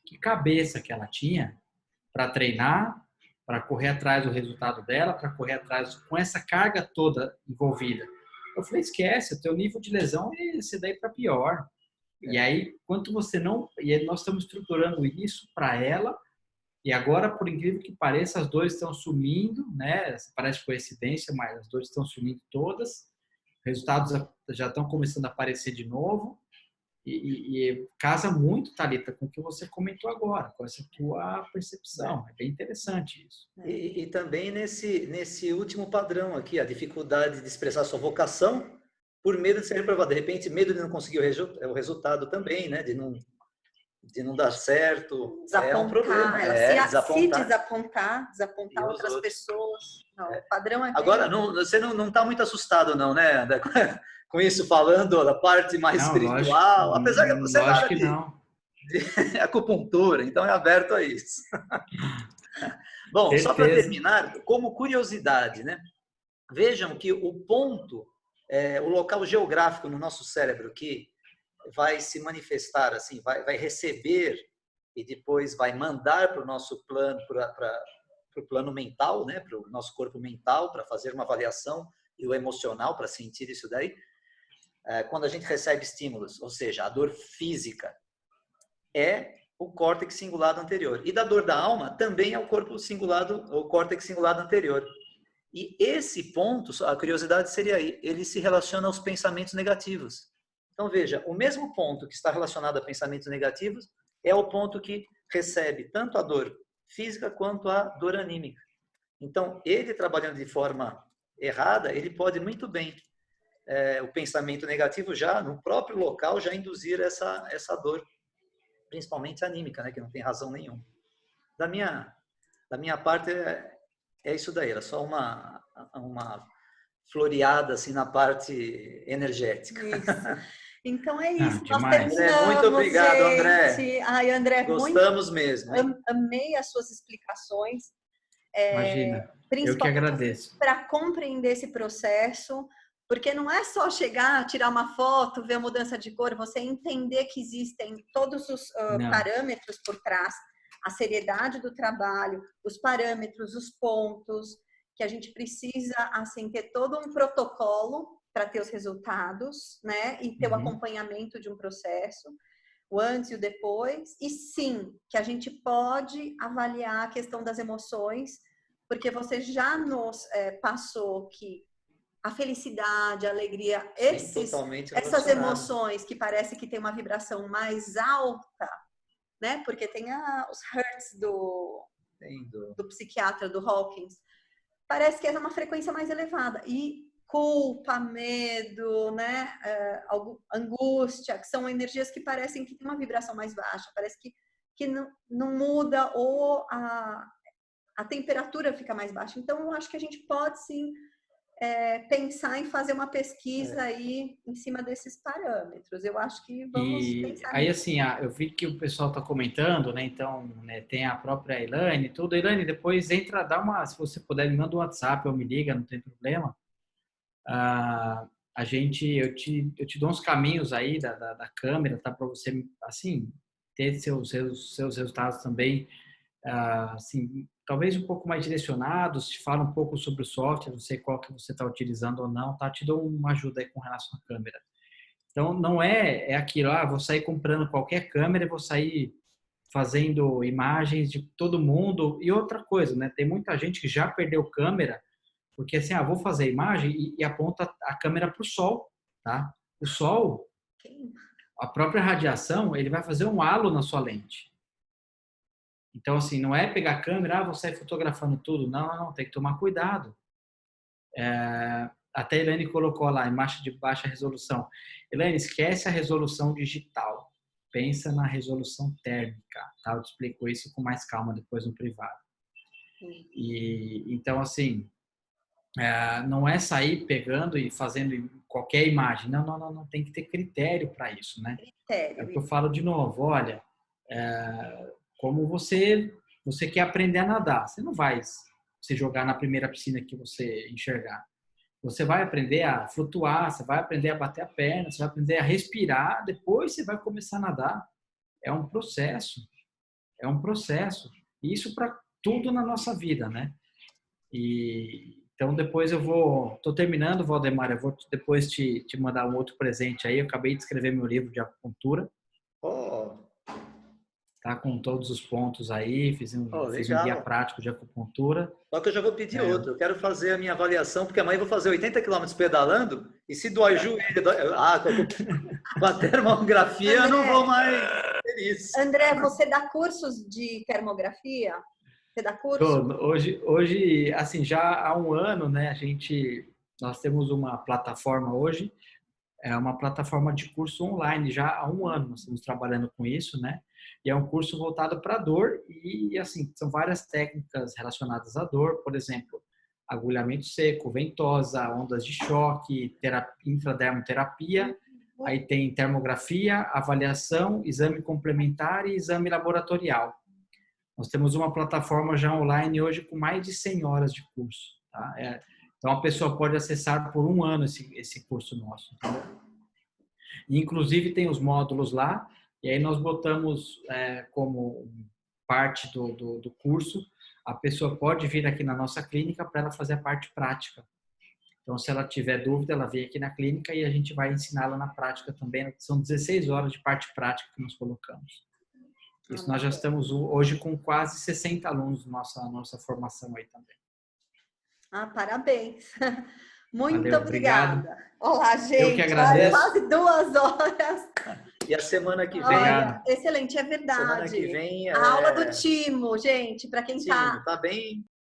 que cabeça que ela tinha para treinar, para correr atrás do resultado dela, para correr atrás com essa carga toda envolvida. Eu falei, esquece, o teu nível de lesão é esse daí para pior. E aí, quanto você não... E aí nós estamos estruturando isso para ela, e agora, por incrível que pareça, as dores estão sumindo, né? Parece coincidência, mas as dores estão sumindo todas. Resultados já estão começando a aparecer de novo. E casa muito, Thalita, com o que você comentou agora, com essa tua percepção. É bem interessante isso. E também nesse último padrão aqui, a dificuldade de expressar sua vocação, por medo de ser reprovado. De repente, medo de não conseguir o resultado também, né? De não dar certo. Desapontar, é um problema. se desapontar outras outros. pessoas. Não, o padrão é Agora, você não está muito assustado, não, né, André? Com isso, falando da parte mais Não, espiritual, apesar que você é lógico área que não. de acupuntura, então é aberto a isso. Bom, só para Certeza. terminar, como curiosidade, né? Vejam que o ponto, o local geográfico no nosso cérebro que vai se manifestar assim, vai receber e depois vai mandar para o nosso plano, para o plano mental, né? Para o nosso corpo mental, para fazer uma avaliação, e o emocional, para sentir isso daí, quando a gente recebe estímulos, ou seja, a dor física, é o córtex cingulado anterior. E da dor da alma também é o corpo cingulado, o córtex cingulado anterior. E esse ponto, a curiosidade seria aí, ele se relaciona aos pensamentos negativos. Então veja, o mesmo ponto que está relacionado a pensamentos negativos é o ponto que recebe tanto a dor física quanto a dor anímica. Então, ele trabalhando de forma errada, ele pode muito bem, o pensamento negativo já, no próprio local, já induzir essa dor, principalmente anímica, né, que não tem razão nenhuma. Da minha parte, é isso daí, era só uma floreada assim, na parte energética. isso. Então é isso. Nós Demais. terminamos, muito obrigado, gente. André. Ai, André, Gostamos mesmo. Amei as suas explicações. Imagina, eu que Principalmente agradeço. para compreender esse processo, porque não é só chegar, tirar uma foto, ver a mudança de cor, você entender que existem todos os parâmetros por trás, a seriedade do trabalho, os parâmetros, os pontos, que a gente precisa, assim, ter todo um protocolo para ter os resultados, né? E ter o acompanhamento de um processo, o antes e o depois. E sim, que a gente pode avaliar a questão das emoções, porque você já nos passou que a felicidade, a alegria, essas emoções que parece que tem uma vibração mais alta, né? Porque tem os hertz do psiquiatra, do Hawkins. Parece que é uma frequência mais elevada. E culpa, medo, né? Angústia, que são energias que parecem que tem uma vibração mais baixa. Parece que não muda ou a temperatura fica mais baixa. Então, eu acho que a gente pode, sim, pensar em fazer uma pesquisa aí em cima desses parâmetros. Eu acho que vamos pensar aí, nisso. assim, eu vi que o pessoal está comentando, né? Então, né, tem a própria Elaine e tudo. Elaine, depois entra, se você puder, me manda um WhatsApp ou me liga, não tem problema. Eu te dou uns caminhos aí da câmera, tá? Para você, assim, ter seus resultados também, assim, talvez um pouco mais direcionados, te fala um pouco sobre o software, não sei qual que você está utilizando ou não, tá? Te dou uma ajuda aí com relação à câmera. Então, não é aquilo, vou sair comprando qualquer câmera e vou sair fazendo imagens de todo mundo. E outra coisa, né? Tem muita gente que já perdeu câmera, porque assim, vou fazer imagem e aponta a câmera para o sol, tá? O sol, a própria radiação, ele vai fazer um halo na sua lente. Então, assim, não é pegar a câmera, vou sair fotografando tudo. Não, tem que tomar cuidado. Até a Elaine colocou lá, imagem de baixa resolução. Elaine, esquece a resolução digital. Pensa na resolução térmica, tá? Eu te explico isso com mais calma depois no privado. E, então, assim, não é sair pegando e fazendo qualquer imagem. Não, tem que ter critério para isso, né? É o que eu falo de novo, olha, como você quer aprender a nadar, você não vai se jogar na primeira piscina que você enxergar. Você vai aprender a flutuar, você vai aprender a bater a perna, você vai aprender a respirar, depois você vai começar a nadar. É um processo. E isso para tudo na nossa vida, né? E então depois tô terminando, Valdemar, eu vou depois te mandar um outro presente aí. Eu acabei de escrever meu livro de acupuntura. Tá com todos os pontos aí, fiz um guia prático de acupuntura. Só que eu já vou pedir outro. Eu quero fazer a minha avaliação, porque amanhã eu vou fazer 80 km pedalando, e se doar joelho, com a termografia, André, eu não vou mais ter isso. André, você dá cursos de termografia? Você dá curso? Hoje, assim, já há um ano, né, nós temos uma plataforma hoje é uma plataforma de curso online já há um ano. Nós estamos trabalhando com isso, né? E é um curso voltado para dor e, assim, são várias técnicas relacionadas à dor, por exemplo, agulhamento seco, ventosa, ondas de choque, intradermoterapia, aí tem termografia, avaliação, exame complementar e exame laboratorial. Nós temos uma plataforma já online hoje com mais de 100 horas de curso, tá? Então, a pessoa pode acessar por um ano esse curso nosso, entendeu? E, inclusive, tem os módulos lá, e aí nós botamos como parte do curso, a pessoa pode vir aqui na nossa clínica para ela fazer a parte prática. Então, se ela tiver dúvida, ela vem aqui na clínica e a gente vai ensiná-la na prática também. São 16 horas de parte prática que nós colocamos. Isso nós já estamos hoje com quase 60 alunos na nossa formação aí também. Parabéns. Muito Valeu, obrigada. obrigado. Olá, gente. Eu que agradeço. Quase 2 horas. E a semana que vem... Olha, excelente, é verdade. Semana que vem... A aula do Timo, gente, para quem Timo, tá bem